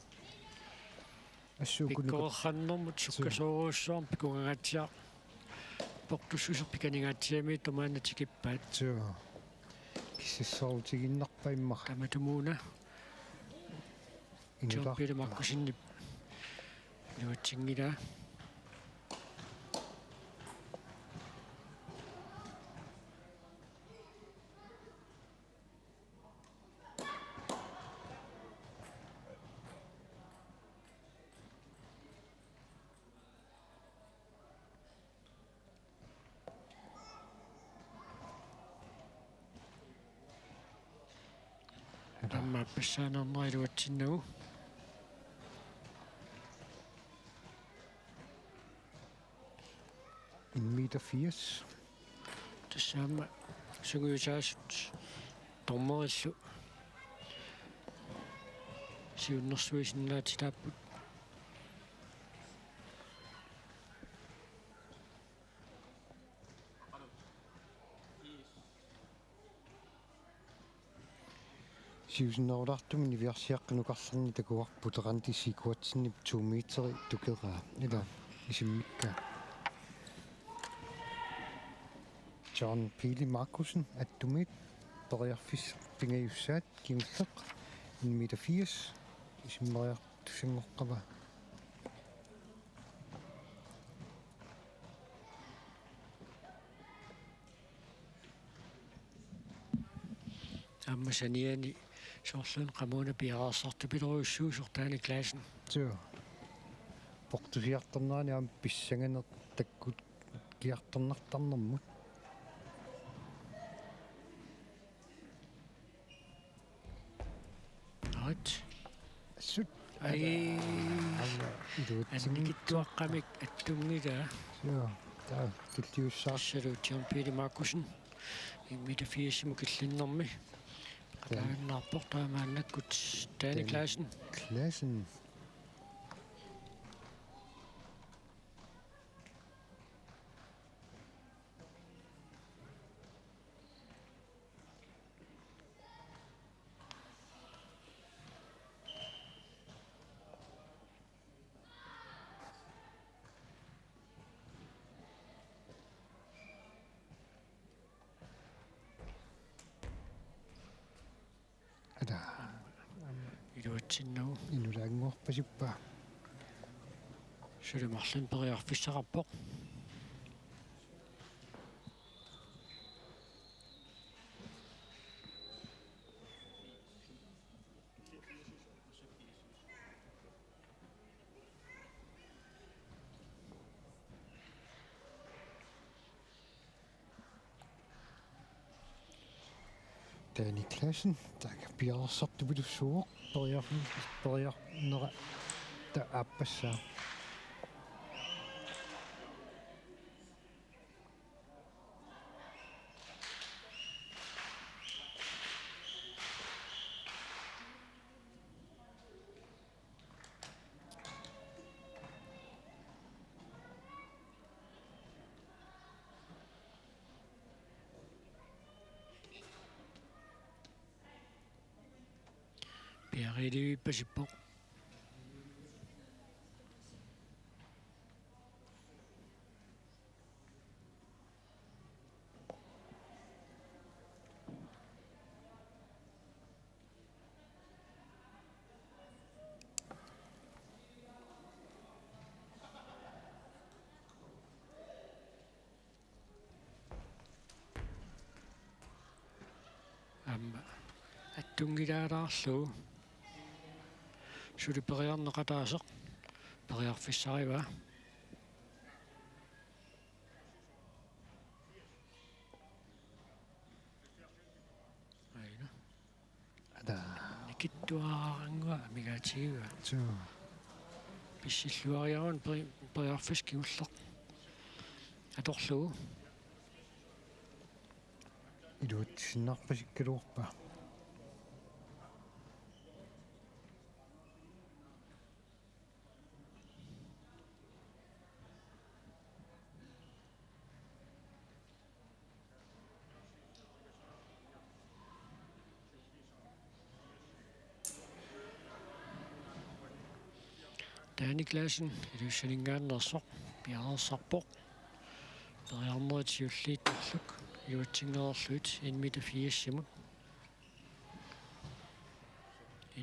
Assukunuk Pikkoorrannermut sukkasoruussuarm pikungangatsiar portussuser pikaningatsiami tomaannatikippaat ja. Kissassaarutiginnarpa immar. tamatumuuna John Inular. Peter Markusen nuatsingilaa Tamma passaanerneriluatsinnagu En meter 80. tassaama suguyusaasut tormerillu siunnersuisinnaatitaapput Siusinnerulartumini viarsiaqqanukarlarni takuarputeranti sikuatsinni 2 meteri tukeraa. Ila isimmikka. John Peter Markusen attumit periarfis pingayussaat kimulleq 1 meter 80 isimmeriartussangoqqava. amma saniani soorlun qamuuna piaraarsortupileruissuusor taani klaassen Ja. Portusiartarnaani am pissanganer takkut kiartarnartarnermut. right Assut ai iluutsingit. annikittuaqqamik attungilaa Ja. Taa killiussaar assaluut John Peter Markusen 1 meter 80 killinnermi qataannaarpor taamaannakkut taani klaassen Klassen. Ada iluatsinnagu inulaanguarpasippa. sulumarlun periarfissaqarpoq Danny Klassen, der piararsartupilussuuq periarnera ta appassaa. Qiiliviippasippoq. Attungilaalаарluu suli periarneqataaseq periarfissariva aina ada nikittuaarangua migaatigiva so pissilluariarun periarfis kiulleq atorluu iluut sinnarpasikkaluorpa Daaniklassen iluussaningaannersoq piarersarpoq periarneritiulliittalluk iluatsingererluit 1,84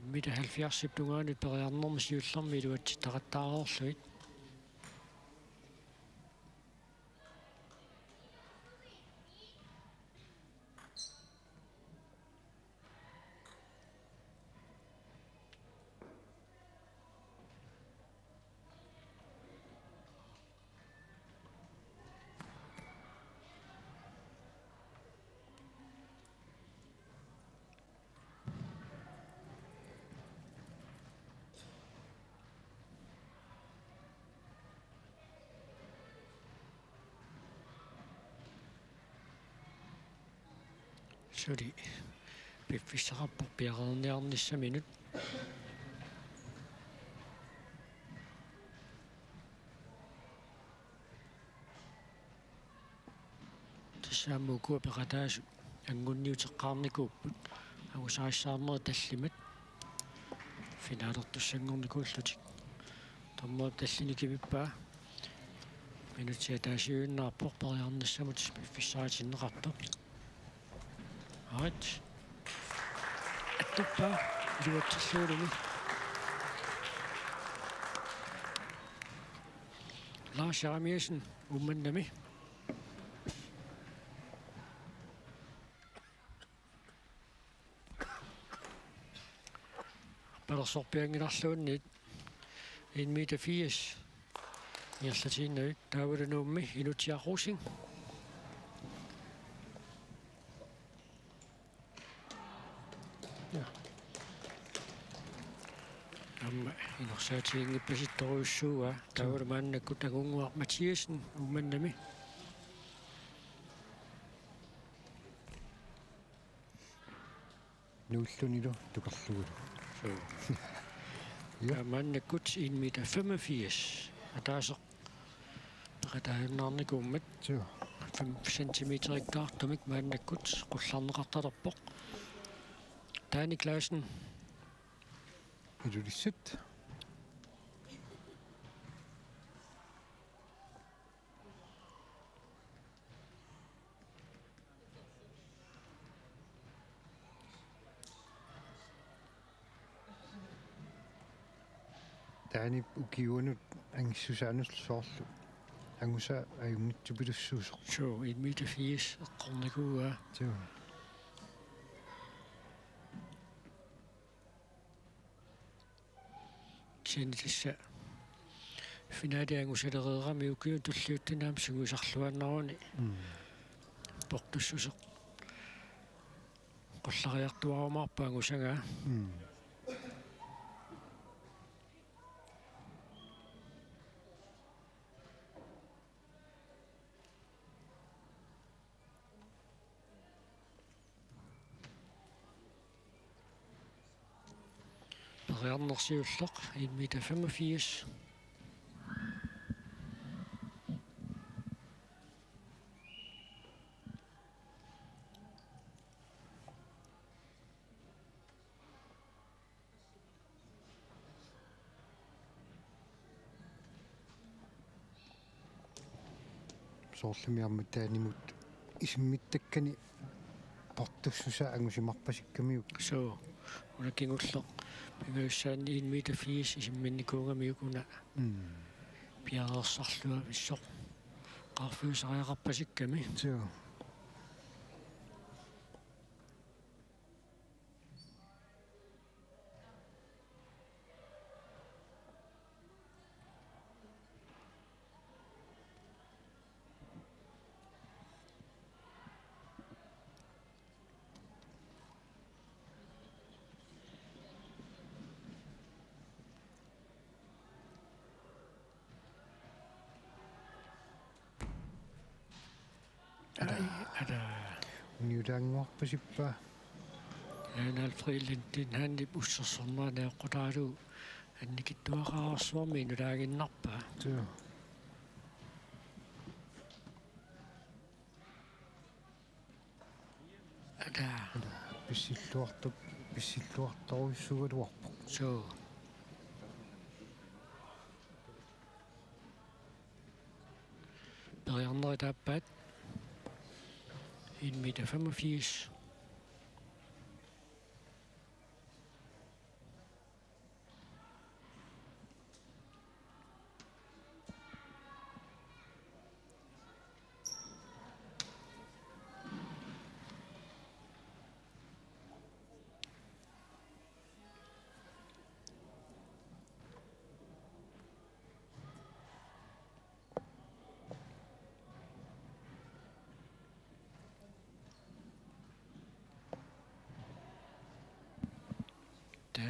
1,70 tungaanut periarnermisiullermi iluatitaqattaareerluit suli piffissaqarpoq piaqerniarnissaminut тассааммукуа пеқатаасу ангунниутеққарникууppут агусаассаарнери таллимат финаалертуссангорникууллутик томмоо таллини кивиппаа минутиа таасиуиннаарпоқ периарниссамут пиффисаатиннеқартоқ Right. Attuppa iluatsillуулumi. Lars Jeremiasen ummannami. Palasorpiangilarluunniit 1,80 Iarlatiinnuit taavulanuummi inutiaqusing. Inorsaatiingippasittoruussuuga taavulamaannakkut agunguaq Mathiasen ummannami. nuullunilu tukarlugulu Ja maannakkut 1,85 ataaseq peqataannaarnikummat so 5 centimeterikkaartumik maannakkut qullarneqartalerpoq Daaniklassen ilulissut таани укиуанут ангиссусаанусsoorlu ангуса аюнгитсупилуссуусоq so 1,80 eqqornikuuga so Tissa finaaliangusalereerami ukiun tulliuttinaam sugusarluannaruni portussuseq qollariartuarumaarpaangusanga periarnersiulleq 1,85 соорлумиарму таанимут исиммиттаккани портуссуса ангусимарпасиккамиук so unakingulleq pingaussaani 1 meter 80 isimminikuungamiukuna piareersarlua vissoq qarfuusariaqarpasikkami тиа ada униулаангуарпасиппаа Lionel Freelandin hanni ussersornaanaeqqutaalu annikittuaqaarsuarmi inulaaginnarpaa тиа ada писсиллуарторуйссугалуарпо so Periarneritaappaat 1 meter 85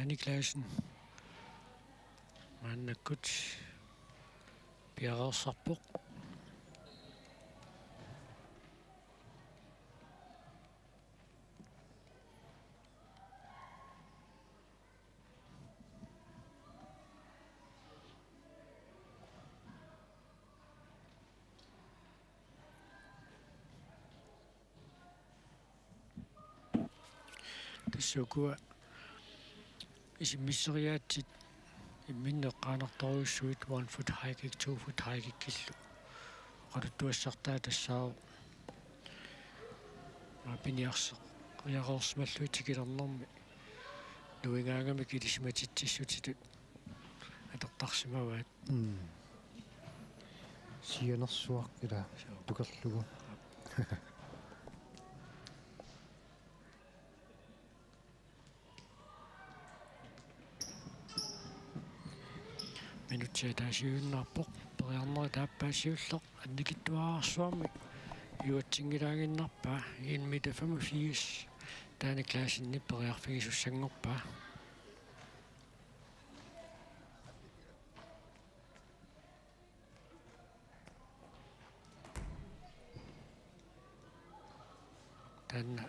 Niklasen mannakkut piareersarpoq tassukua isimisseriaatsit imminneqqaanartoruissuit 1 foot high kick 2 foot high kick killu qaluttuassartaa tassaau mapiniarseq qiaqorsmalluit sikilernermi nuingaangami kilismatitsissutitut atertarsimavaat сианерсуақ ила тукерлугу minutsia taasiunnarpoq periarneri taappaasiulleq annikittuaqarsuarmi yuatsingilaanginnarpaa 1 meter 85 taani klaasinni periarfigisussangorpaa tanna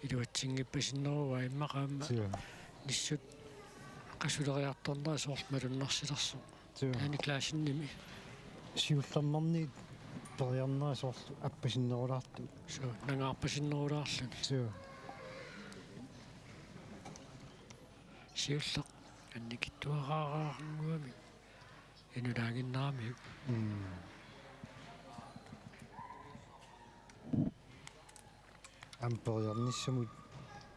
iluatsingippasinnеруваа иммақаама тиа nissut qasулериарторнера соорлмалуннарсилерсу тиа таани клаассинними сиуллернэрни периарнера соорлу аппасиннерулаарту so нангаарпасиннерулаарлун тиа сиуллеq анникиттуақаараарнгуами инулаагиннарамиу ампериарниссамут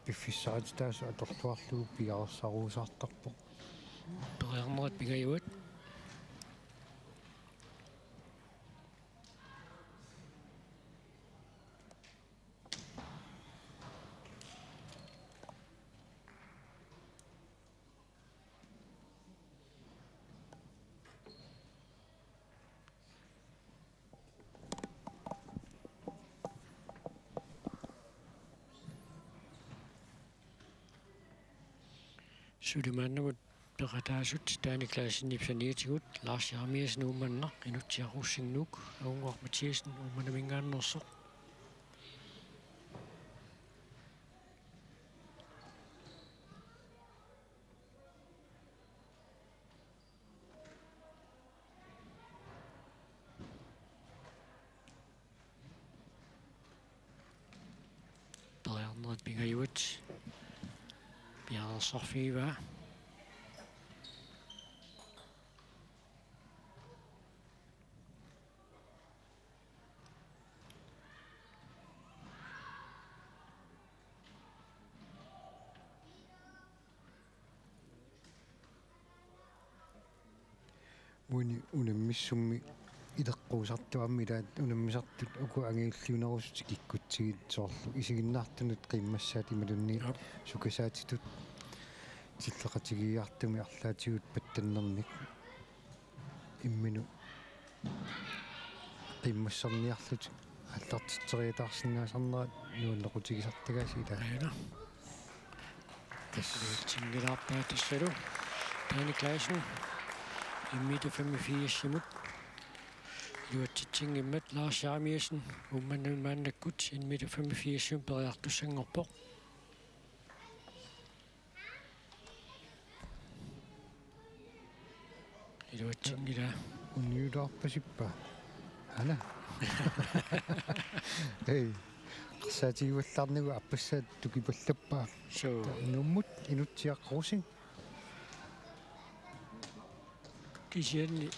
пиффиссаатитаасу аторлуарлугу пиарсаруусаартарпо periarnerat pingayuat Sulimaannamut peqataasut taani klaasinniipsaniitigut Lars Jeremiasen uumannaq inutsiaruussignuuk aunguaq Mathiasen uumanamingaannersoq periarnerat pingayuat piarersarfiivaa Muni unemmissummi ideqqusartuammilaat unemmисартут уку ангиуллиунерусутик иккутсигит соорлу исигиннаартунут қиммассаат ималунни сукасаатитут тиллеқатигиартуми арлаатигут паттаннерник иммину қиммассарниарлут аллартитсериатаарсинаасарнерат нуаллеқутигисартагаасила Aina. Tingilappa tasselu. Tani Clausen. I midt af 85 imod. Luatittingimmat Lars Jarmiesen. Umanden mand gut i midt af 85 berørt du synger på. Luattingila. унниулаарпасиппа ана эй сатиуаллаарнигу аппассаат тукипаллаппаа So. нуммут инутсиаққорусин Kisianni.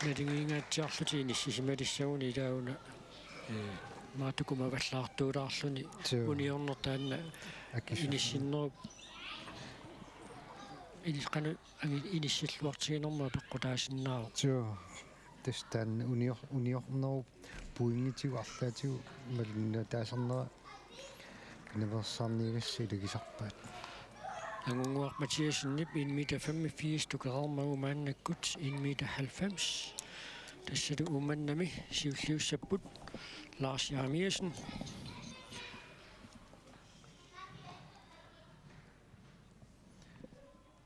Nadinginga tjarlutini sisimalissaguni ilauna. Maatukuma vallaartuulaarluni. Uniornertaanna. Inissinnerup. Inisqanu inissilluartiginerma peqqutaasinnaaro. тоо тестан униорнеру пуингитигу арлаатигу малунна таасарнера кинаверсаарнигасси илигисарпаат Angunguaq Mathiasen-nip 1,85 tukerarmagu maannakkut 1,90. Tassatu umannami siulliussapput Lars Jarmiesen.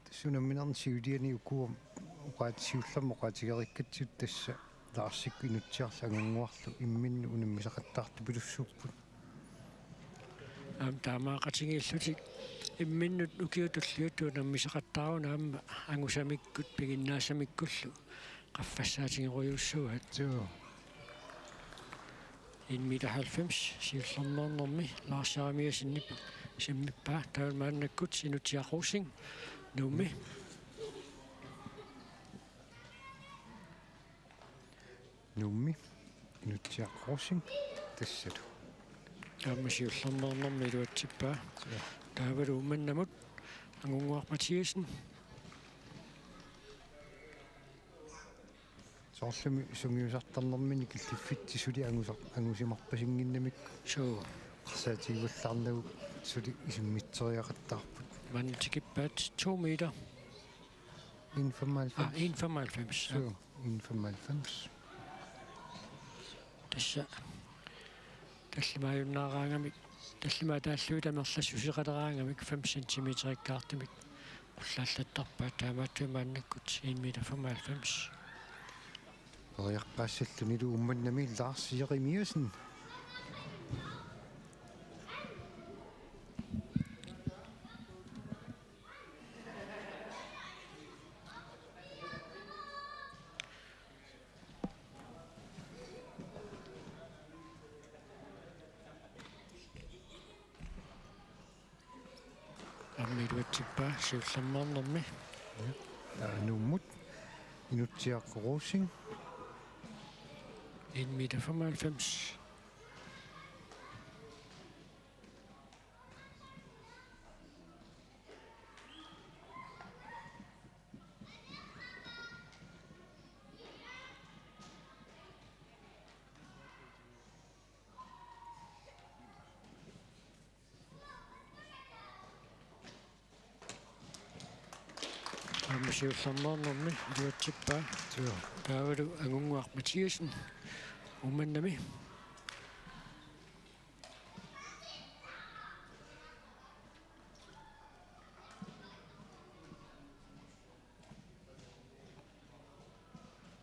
тассунамминарни сиулиани укуа уqaатсиулламмо qaatigerikkatсут тасса лаарсикку инутсиарла ангунгуарлу имминну унаммисақаттаарту пилуссууппут Taamaaqatingiillutik imminnut ukiutulliuttu nammisaqattaaruuna amma angusamikkut piginnaassamikkullu qaffassaatigeruйuussuat тоо 1,90 siullernernermi Lars Jarmiesen-nip simmippaa taamaannakkut inutiaqorusing nummi нумми инутсиаққорусин тассалу таамасиуллернернерми илуатсиппаа таавалу умманнамут Angunguaq Mathiasen. соорлуми сунгиусартарнэрмини киллиффитси сули ангусимарпасингиннамик So. саатигуллаарнагу сули исуммитсериақаттаарпут Vandtikippaat 2 meter. 1,95 1,95. så 1,95 Tässä таллимааюннаараангамик таллима тааллуитамерлассусеқалераангамик 5 cm иккаартимик уллааллаттарпаа таамааттуимааннаккут 1,95 Oriaqaassallunilu ummannami Lars Jeremiasen аммилуатсиппаа сиулламмаарнэрми nummut inutsiaqquruusing 1,95 аммисиулламмаарнэрми илуатсиппаа таавалу Angunguaq Mathiasen умманнами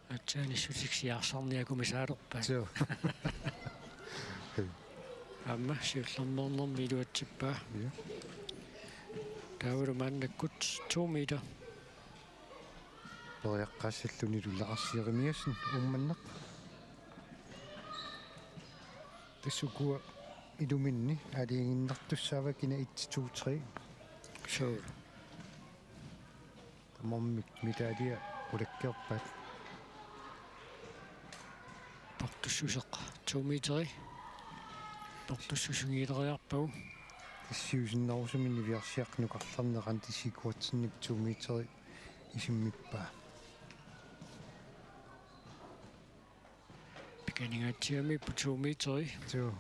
атсаани сутиксиарсарниакумисаалерпаа så амма сиулламмаарнэрми илуатсиппаа ja таавалу мааннаккут 2 meter Oriaqaassallunilu Lars Jeremiasen ummannaq tissukua iluminni aliinginnartussaavakina 123 so tamommik mitaalia ulakkiorpaat portussuseq 2 meter portussusungiileriarpau тассиусиннарусумини виарсиақнукарларнеран тисикуатсинник 2 метри исиммиппаа канингаатсиами путуумиитери туу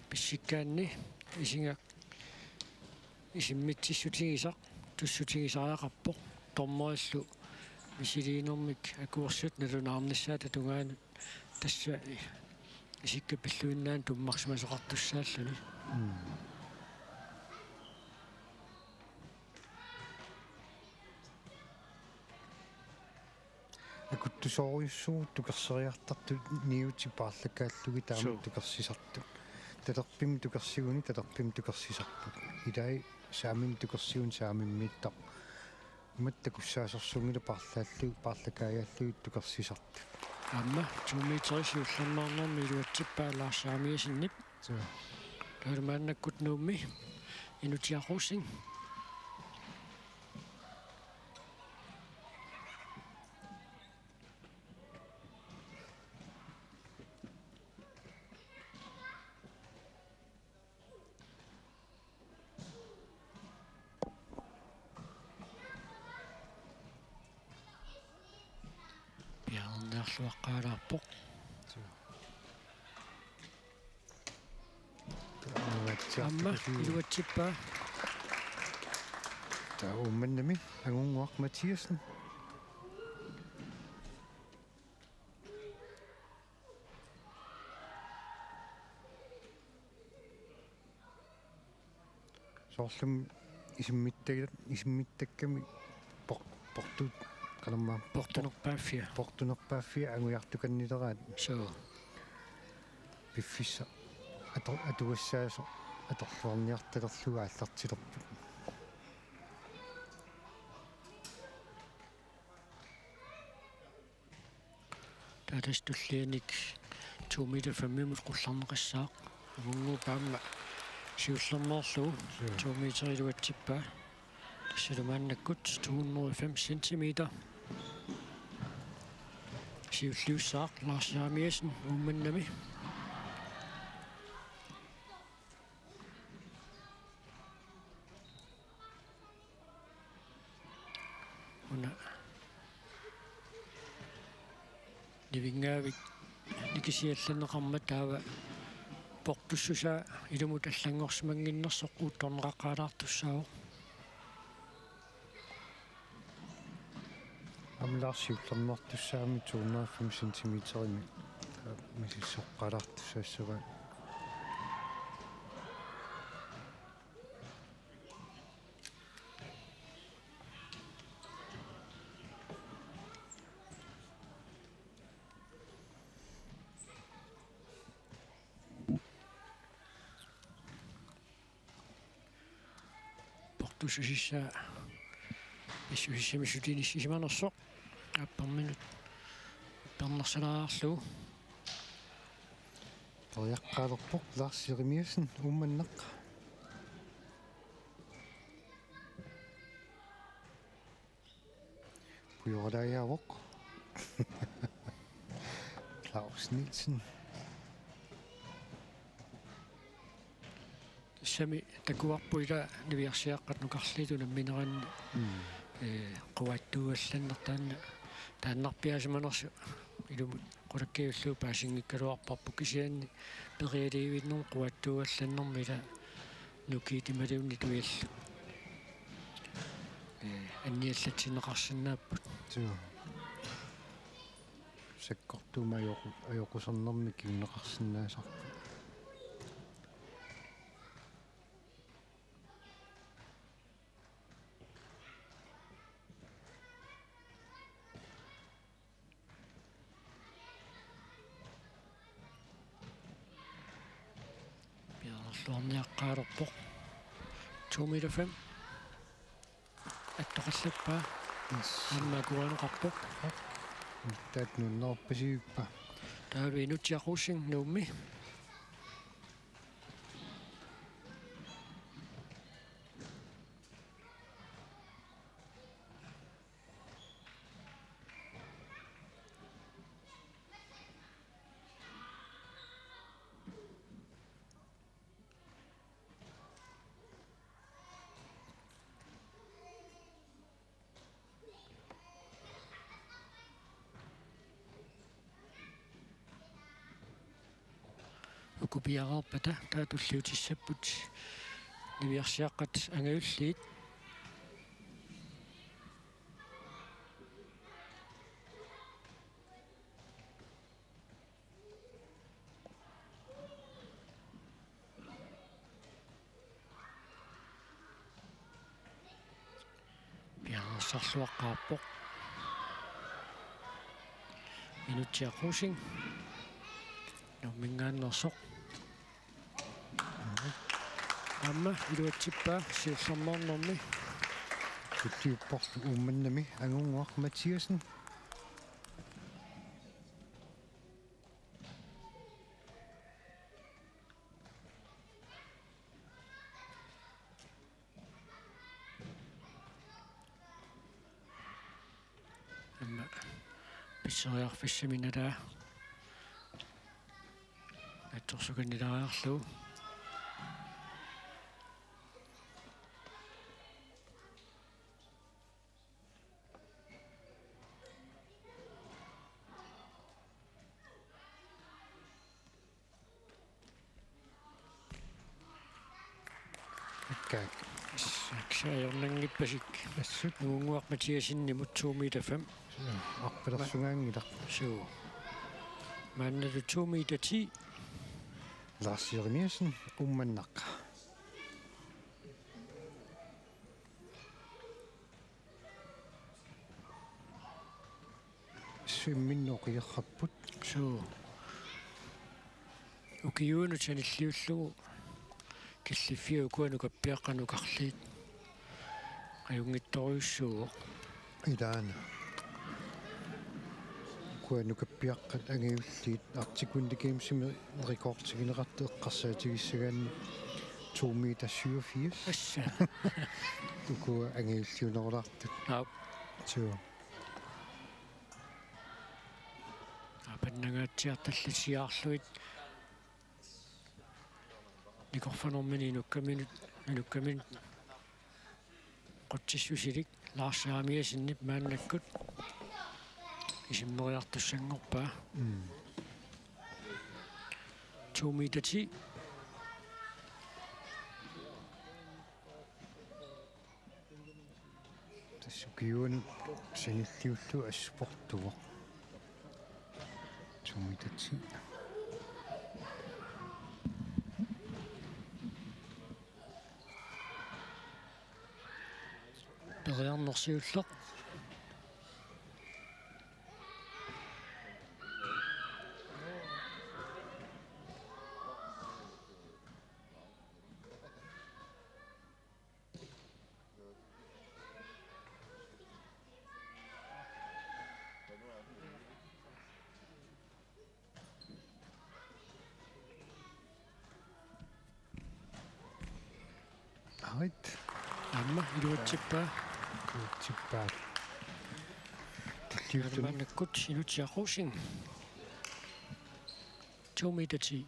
писсиккаанни исинга исиммитсиссутигисақ туссутигисариақарпоқ тормоаллу мисилиинэрмик акуерсут налунаарнissaата тунгаанут тасса исикка пиллуиннаан туммарсимасоқартуссааллуни акуттусоориуссуу тукерсериартарту ниути паарлакааллуги таама тукерсисарту талерпими тукерсигуни талерпими тукерсисарпут илай саамим тукерсигун саамиммииттақ уматта куссаасерсунгила паарлакааяллуги тукерсисарту амма туумиитерисиуллернаарнэрми илуатсиппаалаарсаамиасиннип таалмааннаккут нуумми инутиақусин пиарнеерлуаққаалаарпоқ амма илуатсиппаа таа умманнами агунгуақ Матиасен соорлум исиммиттакками портут қаламмаа портунерпааффиа агуяртуканнилераат соо пиффисса атугассаасо аторлуарниарталерлуга аллартилерпут таатастуллианик туумита фаммимут қулларнеқассаақ авунгуу паама сиуллернерлу туумитерилуатсиппаа тассалумааннаккут 205 сантиметр сиуллиуссаақ лаарсаамиасен уумманнами уна ливингаавик никисиалланеқарма таава портуссуса илумут аллангорсимангиннерсоққуутторнеқаққаалаартуссаавоқ амлаарсиуллернартуссаами 205 сантиметрими мисиссоққалаартуссаассуга портуссусисса исуиссимисутиниссиманерсоқ апперминут пернерсалаарлу тояққаалерпоқ лаарсиримиасен умманнеқ пуйоралааяавоқ Claus Nielsen сами такуарпуила нивиарсиаққат нукарлитуна минеранни қуаттуалланнертаанна тааннарпиасиманерсу илумут қулаккиуллуу паасингиккалуарпарпу кисианни периаливиннер қуаттуалланнэрмила нукиитималуунни туиаллу анниаллатсинеқарсинааппут туу саккортума аёқусернэрми кигнеқарсинаасарпу луарниаққаалерпоқ 2 meter 5 аттоқаллаппаа аммакуанеқарпоқ таат нуннерпасиуппа таалу инутиақуссин нуумми укупиараарпата таатуллиутиссаппут нивиарсиаққат ангаюллиит сарлуаққарпоқ инутсиаққусин номингааннерсоқ амма илуатсиппаа сиуллэрмаарнэрми кутиуппорту уумманнами агунгуақ Матиасен писсериарфиссаминалаа атторсуканнилариарлу аккаа саайорнангиппасик ассут нуунгуақ Матиасинни мутсуумитафам арпилэрсугаангилақ суу маннату 2 meter 10 Lars Jeremiasen уумманнаққа симминноқиерраппут суу укиуну таниллиуллугу киллиффиу куанукаппиаққанукарлиит аюнгитторюссуу илаана куанукаппиаққат ангиуллиит артикундикимсими рекордсигинеқарту эққарсаатигиссагаанни 2 meter 87 асса тукуа ангиуллиунерулаартут аа суу апаннагаатсиарталлисиаарлуит никорфанормини нуккамин qotsissusilik Lars Jeremiasenni maannakkut исиммериартуссангорпаа 2 meter 10 тассукиуан саниллиуллу ассупортуво 2 meter 10 периарнерсиуллеq Right. амма илуатсиппаа Кутиппаат. маннаккут инутсиаққусин 2 meter 10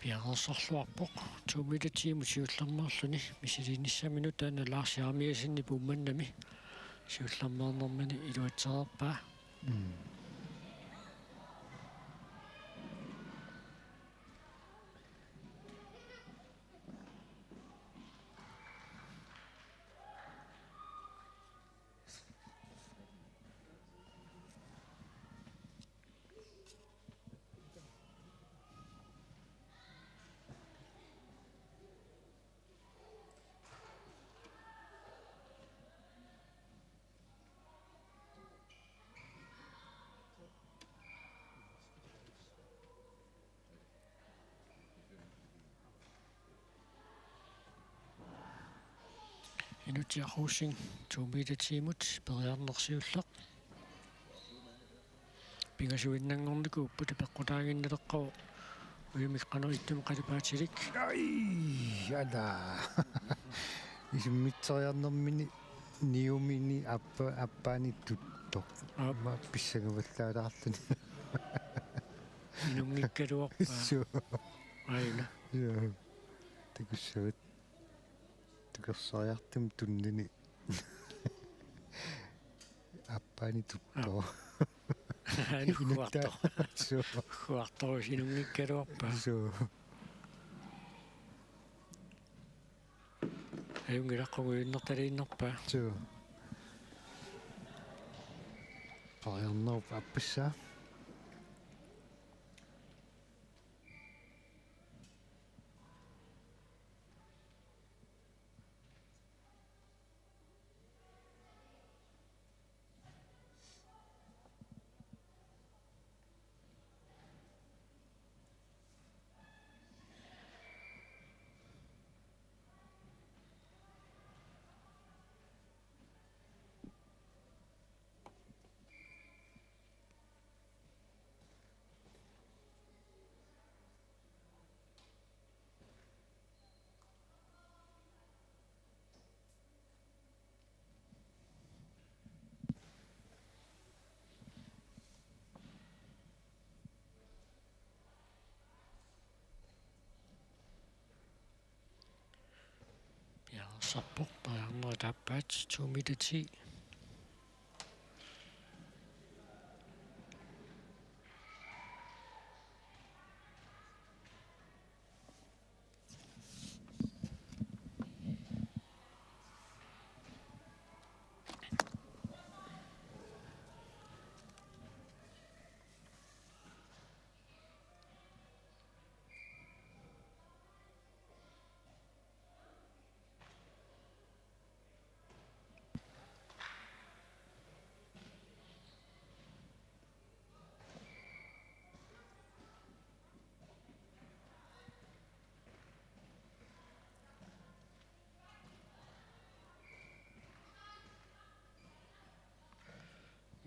пиарерсорлуарпоқ 2 meter 10 мусиуллермаарлүни мисилиниссаминутаана Lars Jeremiasenni пумманнами сиуллермаарнэрмани илуатсеқарпаа Minutiarruusing 2 meter tiimut periarnersiulleq pingasuinnanngorniku upput peqqutaaginnaleqqaru uimiqqanerittum qalipaatilik Ai ala. Isummitseriarnermini niumini appaani tutto. Ma pissagavallaalaarluni. inungikkaluarpaa Issuu. aina Joo. Takussavat tukersariartum tunnini appaani tutto. anuartor Issuu. huartorus inungikkaluarpaa Issuu. ajungilaqquguinnertaliinnerpaa Issuu. Pariarnerup appassaa. sarpoq pariarneritappaat 2 meter 10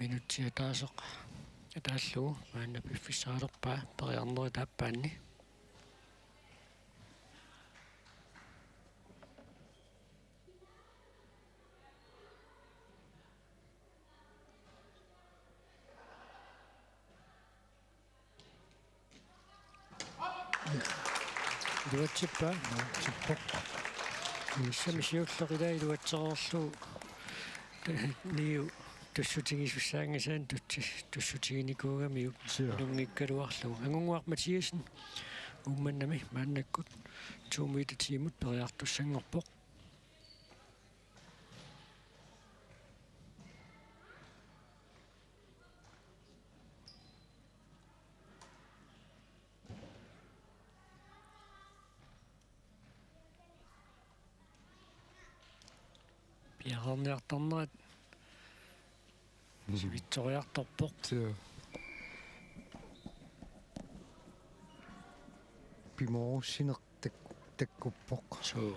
minuuttia taasoq ataallugu maanna piffissaalerpaa periarneritappaanni iluatsippaa Tippoq. issamisиуллерила iluatsererlu niu tussutigisусsaангасаан туссутигиникуугамиук нунгиккалуарлугу ангунгуар Матиасен умманнами мааннаккут 2 meter tiimut periartussangorpoq piarerniartarnerat sivitsoriartorpoq Issuu. Pimorussineq takkuppoq. suu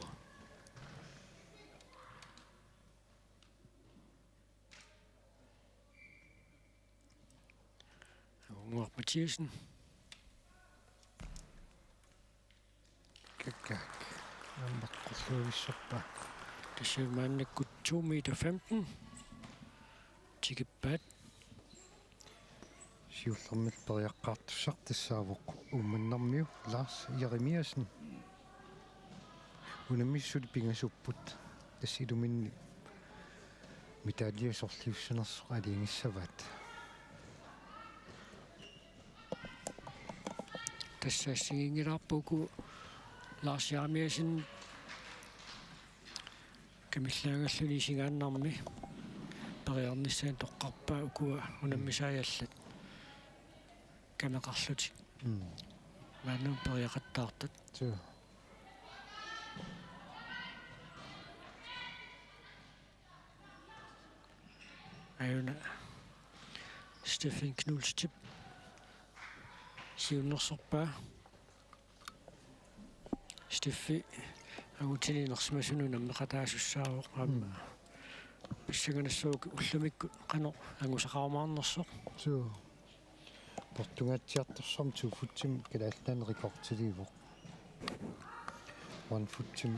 ангунгуар Матиасен Kakak. Ambaqqulluugisserpa. тассаамааннаккут 2 meter 15 тикиппаат Siullermil periaqqaartussaq tassaavoq ummannarmiu Lars Jeremiasen. Unamissuli pingasupput tassiluminni mitaalliasorliussanersoq aliingissavaat. тассаассигингилаарпуку Lars Jeremiasen камиллаагаллуни сигааннарми периарниссаан тоққарпаа укуа унаммисааяллат камеқарлути мааннум периақаттаартат Issuu. аюна Stefan Knudstip сиуннерсорпаа Steffi агутини нерсмасуну наммеқатаасуссааруоқ аама писсаганассуук уллумикку қано ангусақармаарнерсоқ суу португаатсиарторсорм туфутсим калааллаан рекортиливоқ 1 футсим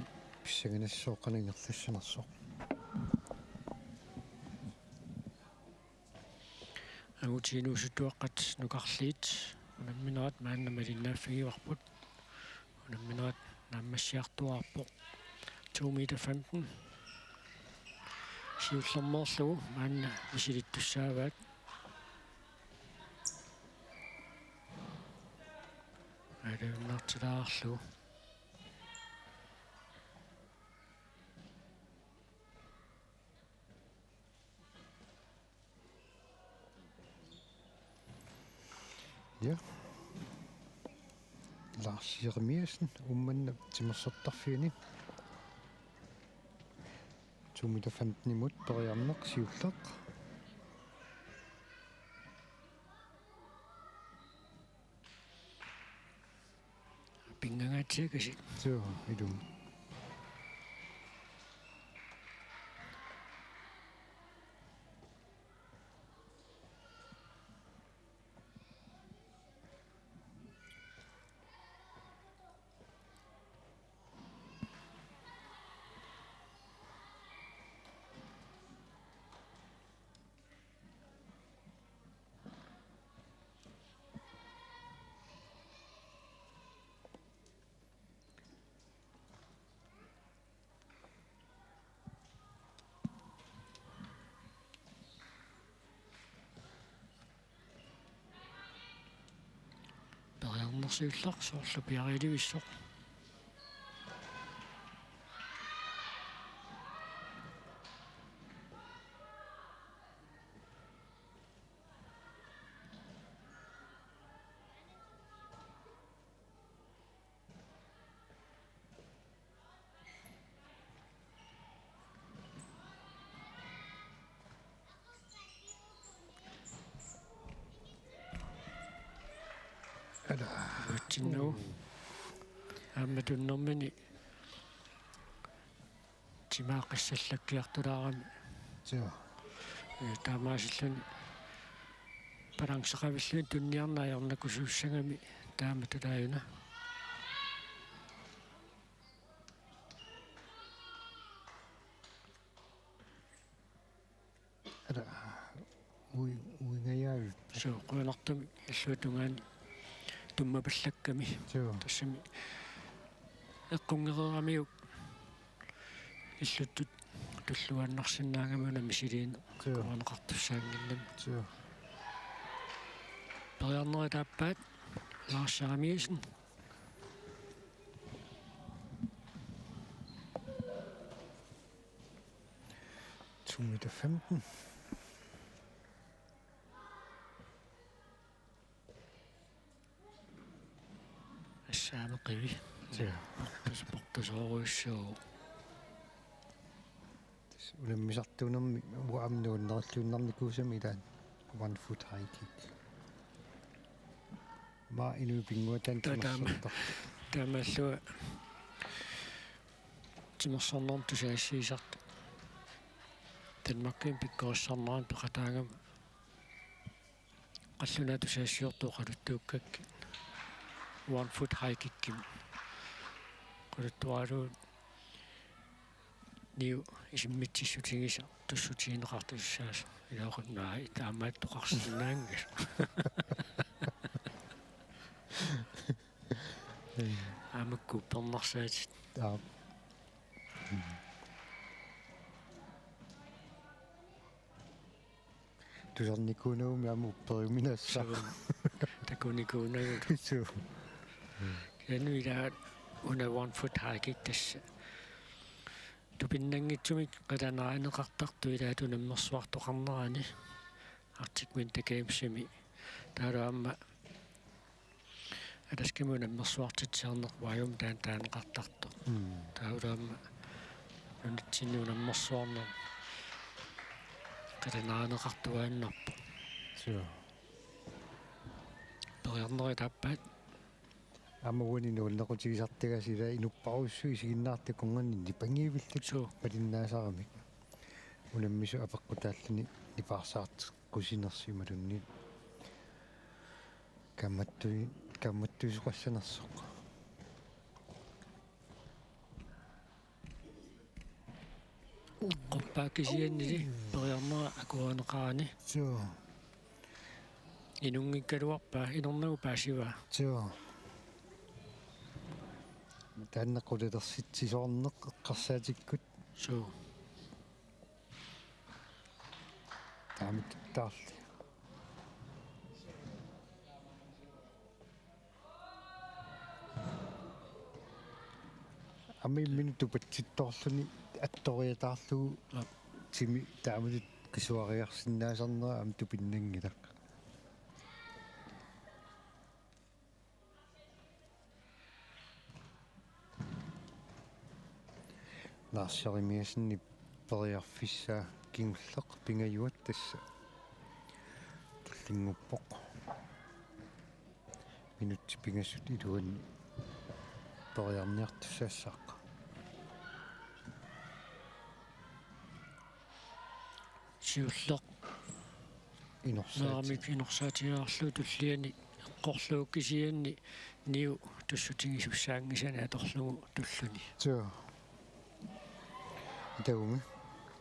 писсаганассоо қанангерлассанерсоқ агутинуусуттуаққат нукарлиит унамминерат мааннамалиннааффигиварпут унамминерат нааммассиартуарпоқ 2 meter 15 сиуллэрмерлугу маанна висилиттуссааваат алууннартилаарлугу ja Lars Jeremiasen ummanna timmersortarfiini 2 meter 15 imut periarneq siulleq пингангатсиакаси суу илум периарнерсиуллар соорлу пиариливиссоқ утсиннуу аамматуннэрмини тимааққиссаллаккиартулаарами суу таамаасиллуни балансеқавиллуни тунниарнааярнакусууссагами тааматулааюна ала уингаяавит соо қуанартами аллуутунгаани туммапаллакками суу тассами эққунгерерамиук иллуттут туллуаннарсинаагамуна мисилиина қуанеқартуссаангиннам суу периарнери тааппаат Lars Jeremiasen 2 meter 15 ассаамеқиви суу спортусооруйссуу улэммисартунерми уаамнууннериллууннарникуусами илаан 1 foot high kick ма инуупингуатан таамааллуа тимерсорнерм тусаассиисарт Danmarkin pikkuussarnaan peqataangam qalluna tusaassiortuu qaluttuukkakki 1 foot high kickkim quluttualuun niu isimmitissutiingisa tussutiineqartussaas ilaaqunnaa itaamaat toqarsinnaangas amakku pernersaat taa тусарникуунагуми аму периминасса такунникуунагут суу януилаат уна 1 foot high kick тасса тупиннангитсумик qalaanaanеqartartu ilaatu наммерсуартоqarnerani Arctic Winter Games-ими таалаамма аласкиму наммерсуартитсиарнер вайум таанеqartartu таалаамма нунитсинну наммерсуарнер qalaanaanеqartuaannarpu суу периарнери тааппаат амагуни нуулнеқутигисартагасила инуппаруссу исигиннаарти конгани нипангиивиллут суу палиннаасарамик унаммису апаққутааллани нипаарсаарт кусинерсималунни камматтуисуқассанерсоқ qoppaakisiannili periarnera akuanеqaani соо inunngikkaluarpaa inornagu paasivaa соо тааннеқулерситсисоорнеқ эққарсаатиккут суу таамиттаарли амимминуту патситторлуни атториатаарлугу тими таамалут кисуариарсинаасарнера ам тупиннангилақ лаарсаримиасинни периарфиссаа кингуллеқ пингаюат тасса туллингуппоқ минутти пингассут илуани периарниартуссаассааққа сиуллеқ инорсаати наамик инорсаатигаарлу туллиани эққорлугу кисианни ниу туссутингисуссаангисана аторлугу туллуни соо тауми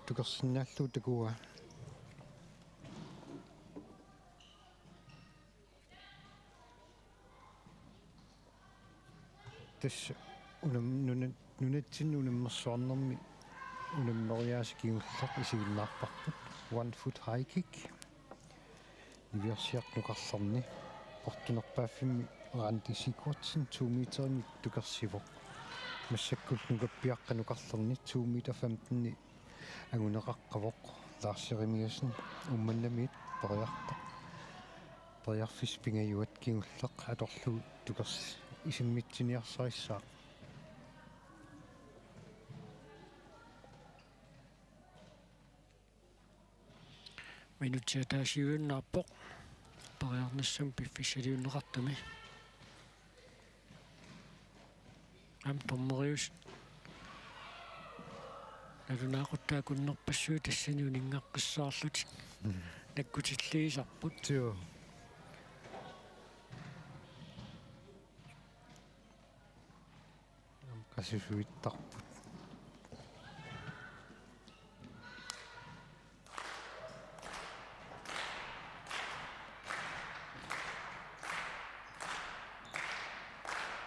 тукерсинааллуу такуа тасса нунатсин унаммерсуарнэрми унаммериаасикигуллақ исигиннаарпарпут 1 foot high kick ивиарсиарнукарларни портунерпааффимми раантисикуатсин 2 метерни тукерсивоқ массаккулнукаппиаққанукарлерни 2 meter 15ни агунеқаққавоқ лаарсеримиасин умманнамиит периарфис пингаюат кигуллеқ аторлу тукерс исиммитсиниарсариссаа минутсиатаасиуиннаарпоқ париарнассам пиффиссалиуннеқартами ам томмериус налунаақуттаакуннерпассуи тассани унингаққиссаарлут наккутиллиисарпут тио касифуиттарпут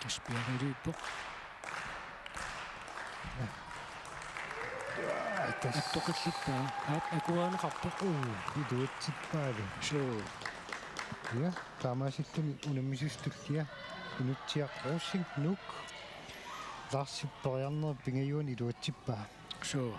таспиарилуиппоқ аттоқиллиппаа акуаанеқарпоқ идуатсиппаали суу я таамаасиллуни унаммисустуллиа инутсиаққуусин нук лаарсиппериарнер пингаюани идуатсиппаа суу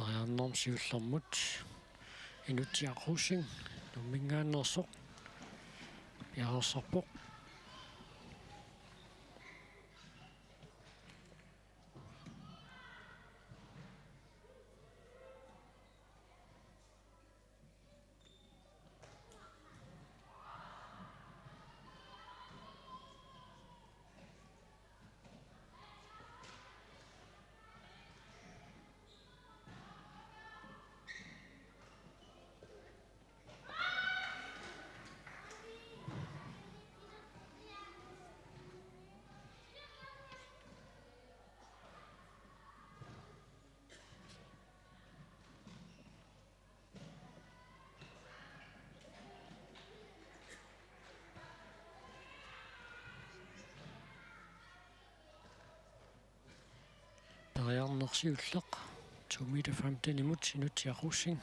париарнерм сиуллэрмут инутсиаққуссин нуммингааннерсоқ яарсарпоқ qannersiulleq 2 meter 15 imut sinutiaqussing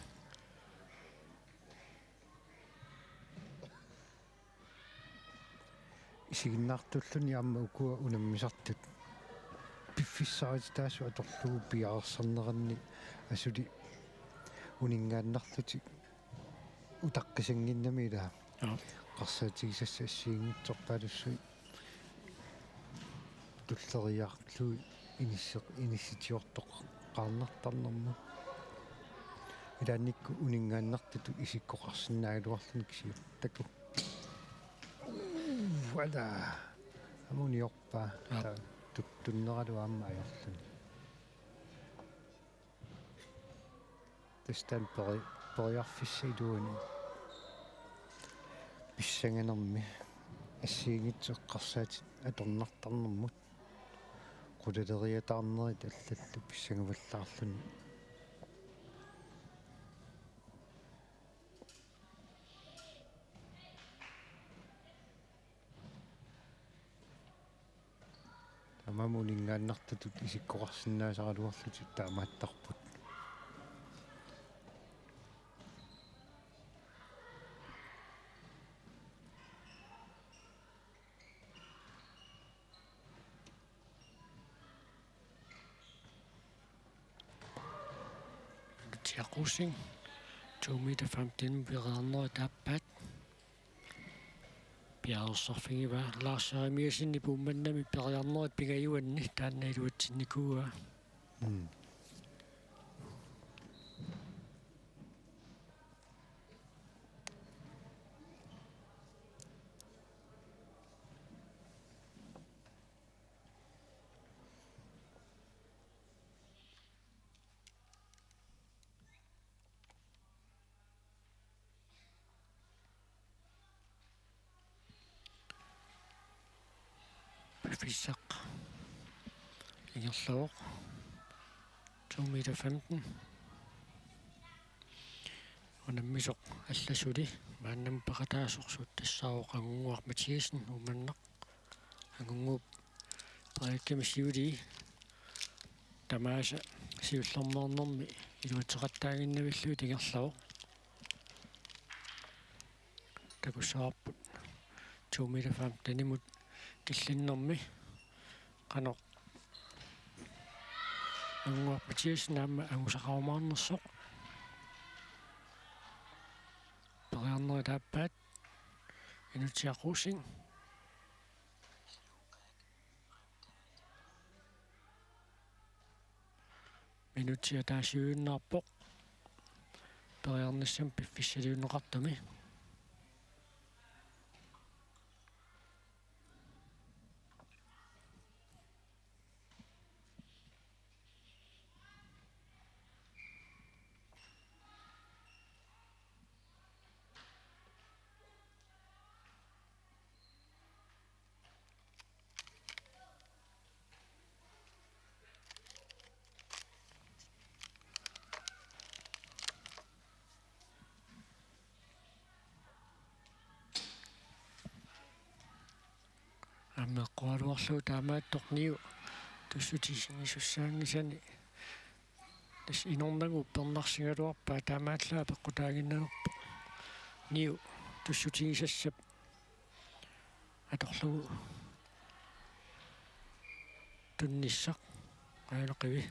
isiginnaartulluni amma ukua unammisartut piffissaarit taassu atorlugu piaarserneranni asuli uningaannarluti utaqqisangginnami ila qarsaatigisassa assiingitsorpaalussui tulleriarlui inissitiortoq qaarnartarnermu ilaannikku uningaannartutu isikkoqarsinnaaluarluni kisiu taku voilà amuniorpaa tuttunneralu aamma ajorluni tastaan periarfissailuuni pissanganermi ассиигитсеққарсаати аторнартарнэрмут qulалериатаарнери таллаллу писсангаваллаарлуни тамамунингааннартутут исиккоқарсинаасаралуарлути таамааттарпут tiaqqussing 2 meter 15 pireerneri taappaat piaersorfingiva laarsaamiasinni puummannami periarneri pingayuanni taannailuatsinnikua fissaq ingerluoq 2 meter 15 unammisoq алласули мааннам пақатаасорсуут тассааоқ ангунгуар Матиасен уманнақ ангунгууп париккамиссиули тамааса сиуллэрнернэрми илуатеқаттаагиннавиллуи тигерлавоқ такусаарпут 2 meter 15 имут киллиннэрми qanoq ангуар Матиасен аама ангусақарумаарнерсоқ периарнери тааппаат инутиаққуссин минутиа таасиуиннаарпоқ периарниссам пиффиссалиунеқартами аммеққуалуарлуу таамааттоқниу туссутисигисуссаангисани тас инорнагу пернарсигалуарпаа таамааллаа пеққутаагиннагерпо ниу туссутигисассап аторлугу тунниссақ аалеқиви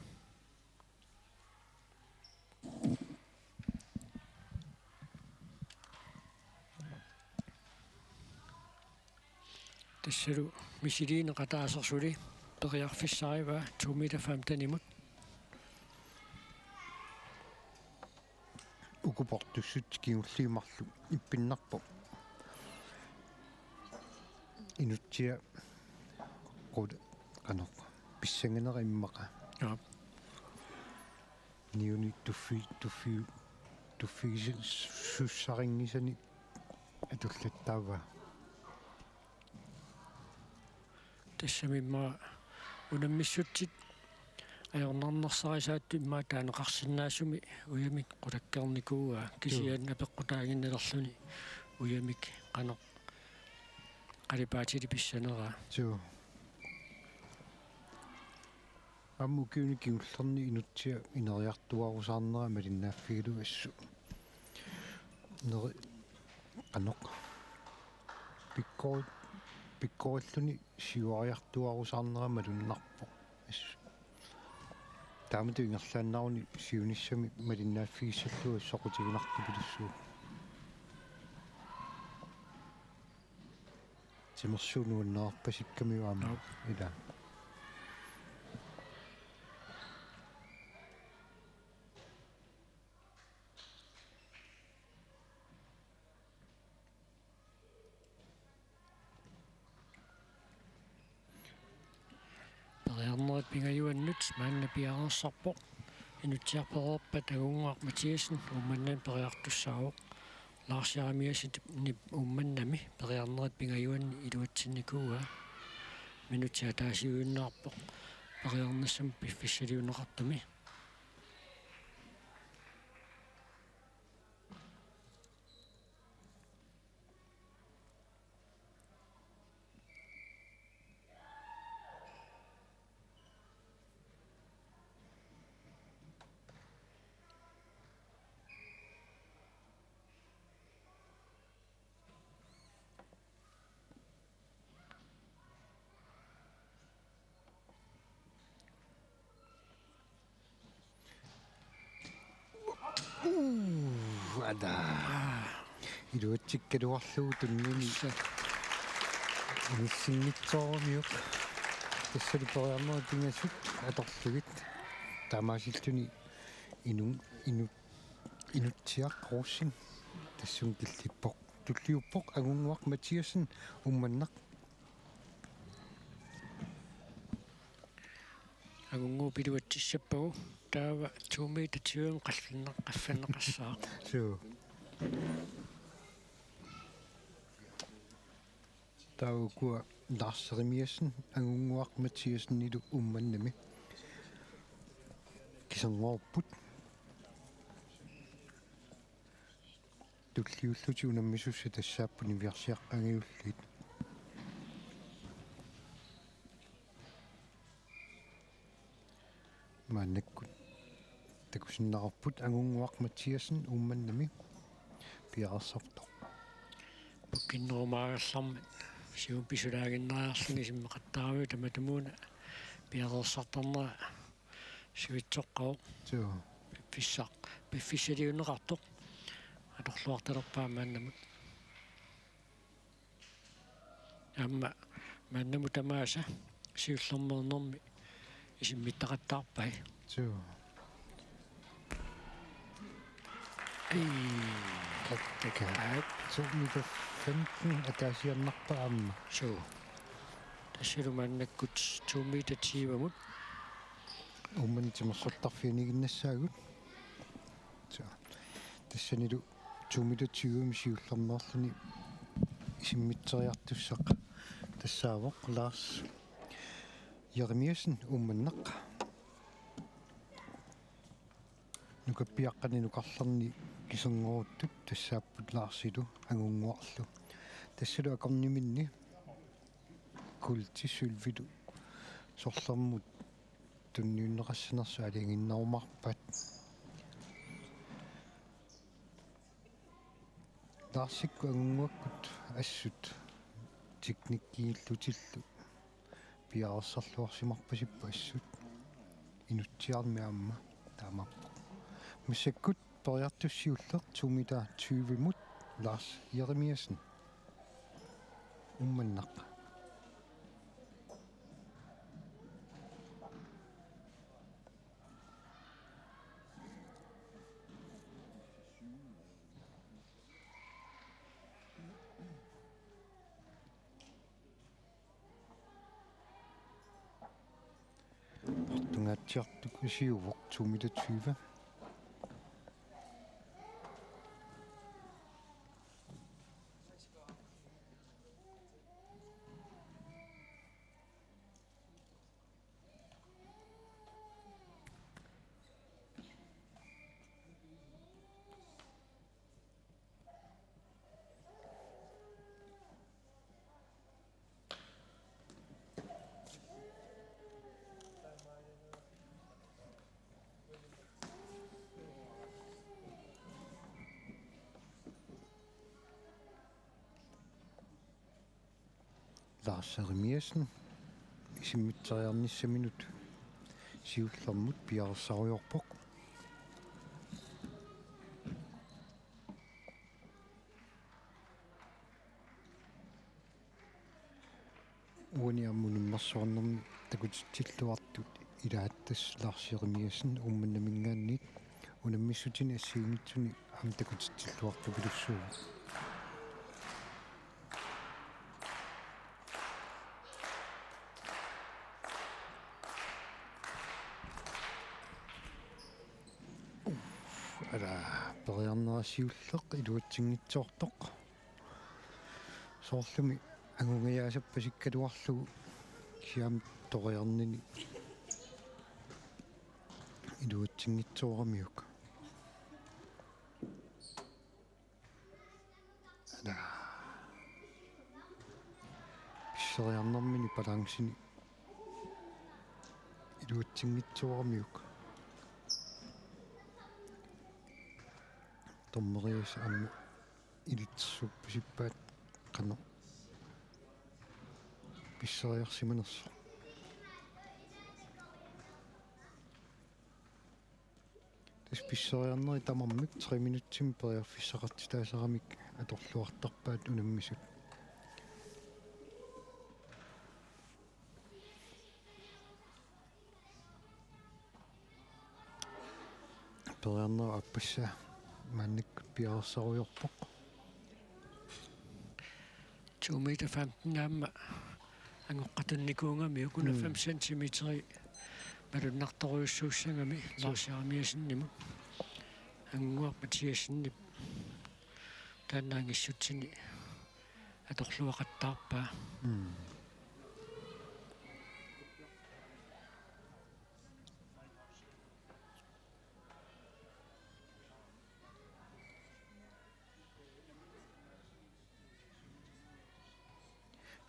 тассалу мисилине qataasерсули периарфиссаариваа 2 meter 15 имут укупортуссут киуллиимарлу иппиннарпо инутсиа qul qanoq писсангенериммаqa ниуни туффигисил суссарингисани атуллаттаава тассамимма унаммиссутсит аёрнарнерсарисаатту имма таанеқарсинаассуми уямик qulakkernikua кисиан апеққутаагинналерлуни уямик qanoq qalipаатили писсанераа суу аммукиуни киуллерни инутсиа инериартуарусаарнера малиннааффигилу ассу нери анеқ пиккориллуни сиуариартуарусаарнера малуннарпо ассу таамату ингерлааннааруни сиуниссами малиннааффигиссаллуа соқутигинартипилуссуу тимерсуунуаннаарпасиккамиуаама ила Периарнерит пингаюаннут маанна пиарерсарпо инутсиарперерпат агунгуақ Матиасен умманнан периартуссаавоқ Lars Jeremiasen умманнами периарнерит пингаюанни илуатсинникууга минутсиа таасиуиннаарпоқ периарнассам пиффиссалиунеқартуми ада илуатсиккалуарлугу тунними иниссиннитсоормиук тассали периарнерит пингасут аторлугит таамаасиллуни инутсиақ қорсин тассун киллиппоқ туллиуппоқ агунгуақ Матиасен умманнақ агунгуу пилуатсиссаппагу таава 2 meter 20 қаллиннеқ qaffannеқассаа суу таукуа Lars Jeremiasen агунгуақ Матиасен илу умманнами кисангоорпут туллиуллути унаммисусса тассааппуни виарсиаққангиуллит мааннаккут такусиннарпут агунгуақ Матиасен умманнами пиарерсарто пуккиннерумаагаллармат сиун писулаагиннаарлуни симмеқаттаави таматумуна пиарерсартарнера сивитсоққау суу пиффиссалиунеқартоқ аторлуарталерпаа мааннамут амма мааннаму тамааса сиуллэрмернэрми исиммиттақаттаарпай суу каттакаат 2 meter 15 атаасиарнарпа аама суу тассалумааннаккут 2 meter 20мут умманитимерсортарфианигиннассаагут соо тассанилу 2 meter 20 сиуллэрнерлуни исиммитсериартуссақ тассаавоқ Lars Jeremiasen умманнақ нукаппиаққани нукарлерни кисангоруттут тассааппут Ларсилу агунгуарлу тассалу акорниминни культисулвилу сорлэрмут тунниуннеқассанерсу алингиннарумарпат Ларсикку агунгуаккут ассут тикниккииллутиллу пиарерсарлуарсимарпасиппа ассут инутсиарми аама таамаппо миссаккут периартуссиуллер 2 meter 20мут Lars Jeremiasen умманнақ портунгаатсиартук исиувоқ 2 meter 20 Lars Jeremiasen isimmiteriarnissaminut siullermut piarsariorpoq униаммуниммарсуарнэрми такутитсиллуартут илааттас Lars Jeremiasen умманнамингаанниит унаммиссутини ассиунгитсуни ам такутитсиллуарту пилуссуу ала периарнерасиуллеқ илуатсингитсоортоқ соорлуми ангунгаяасаппасиккалуарлугу киам ториарнини илуатсингитсоорамиук ала писсериарнэрмини балансини илуатсингитсоорамиук томмериас амми илитсуппусиппаат қано писсериарсиманерсо тас писсериарнери тамармик 3 минутсим периарфиссақартитаасарамик аторлуартарпаат унаммисут периарнера аппассаа манник пиарсаруйорпоқ 2 meter 15 амма ангоққатунникуунгами 5 сантиметри малуннарторуйуссууссангами Lars Jeremiasen ангуарпатиассиннип тааннаангиссутсини аторлуақаттаарпаа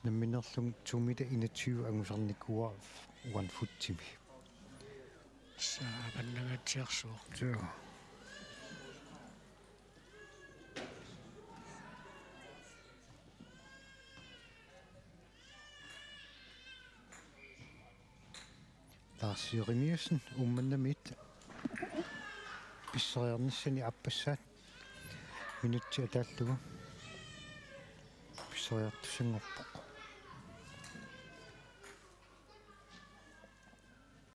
намминерлум 2 meter 21 ангусарникуа 1 foot тими саапаннагатсиарсуу så Lars Jeremiasen умманнамит писсериарниссани аппассаат минутти атааллугу писсериартуссангорпоқ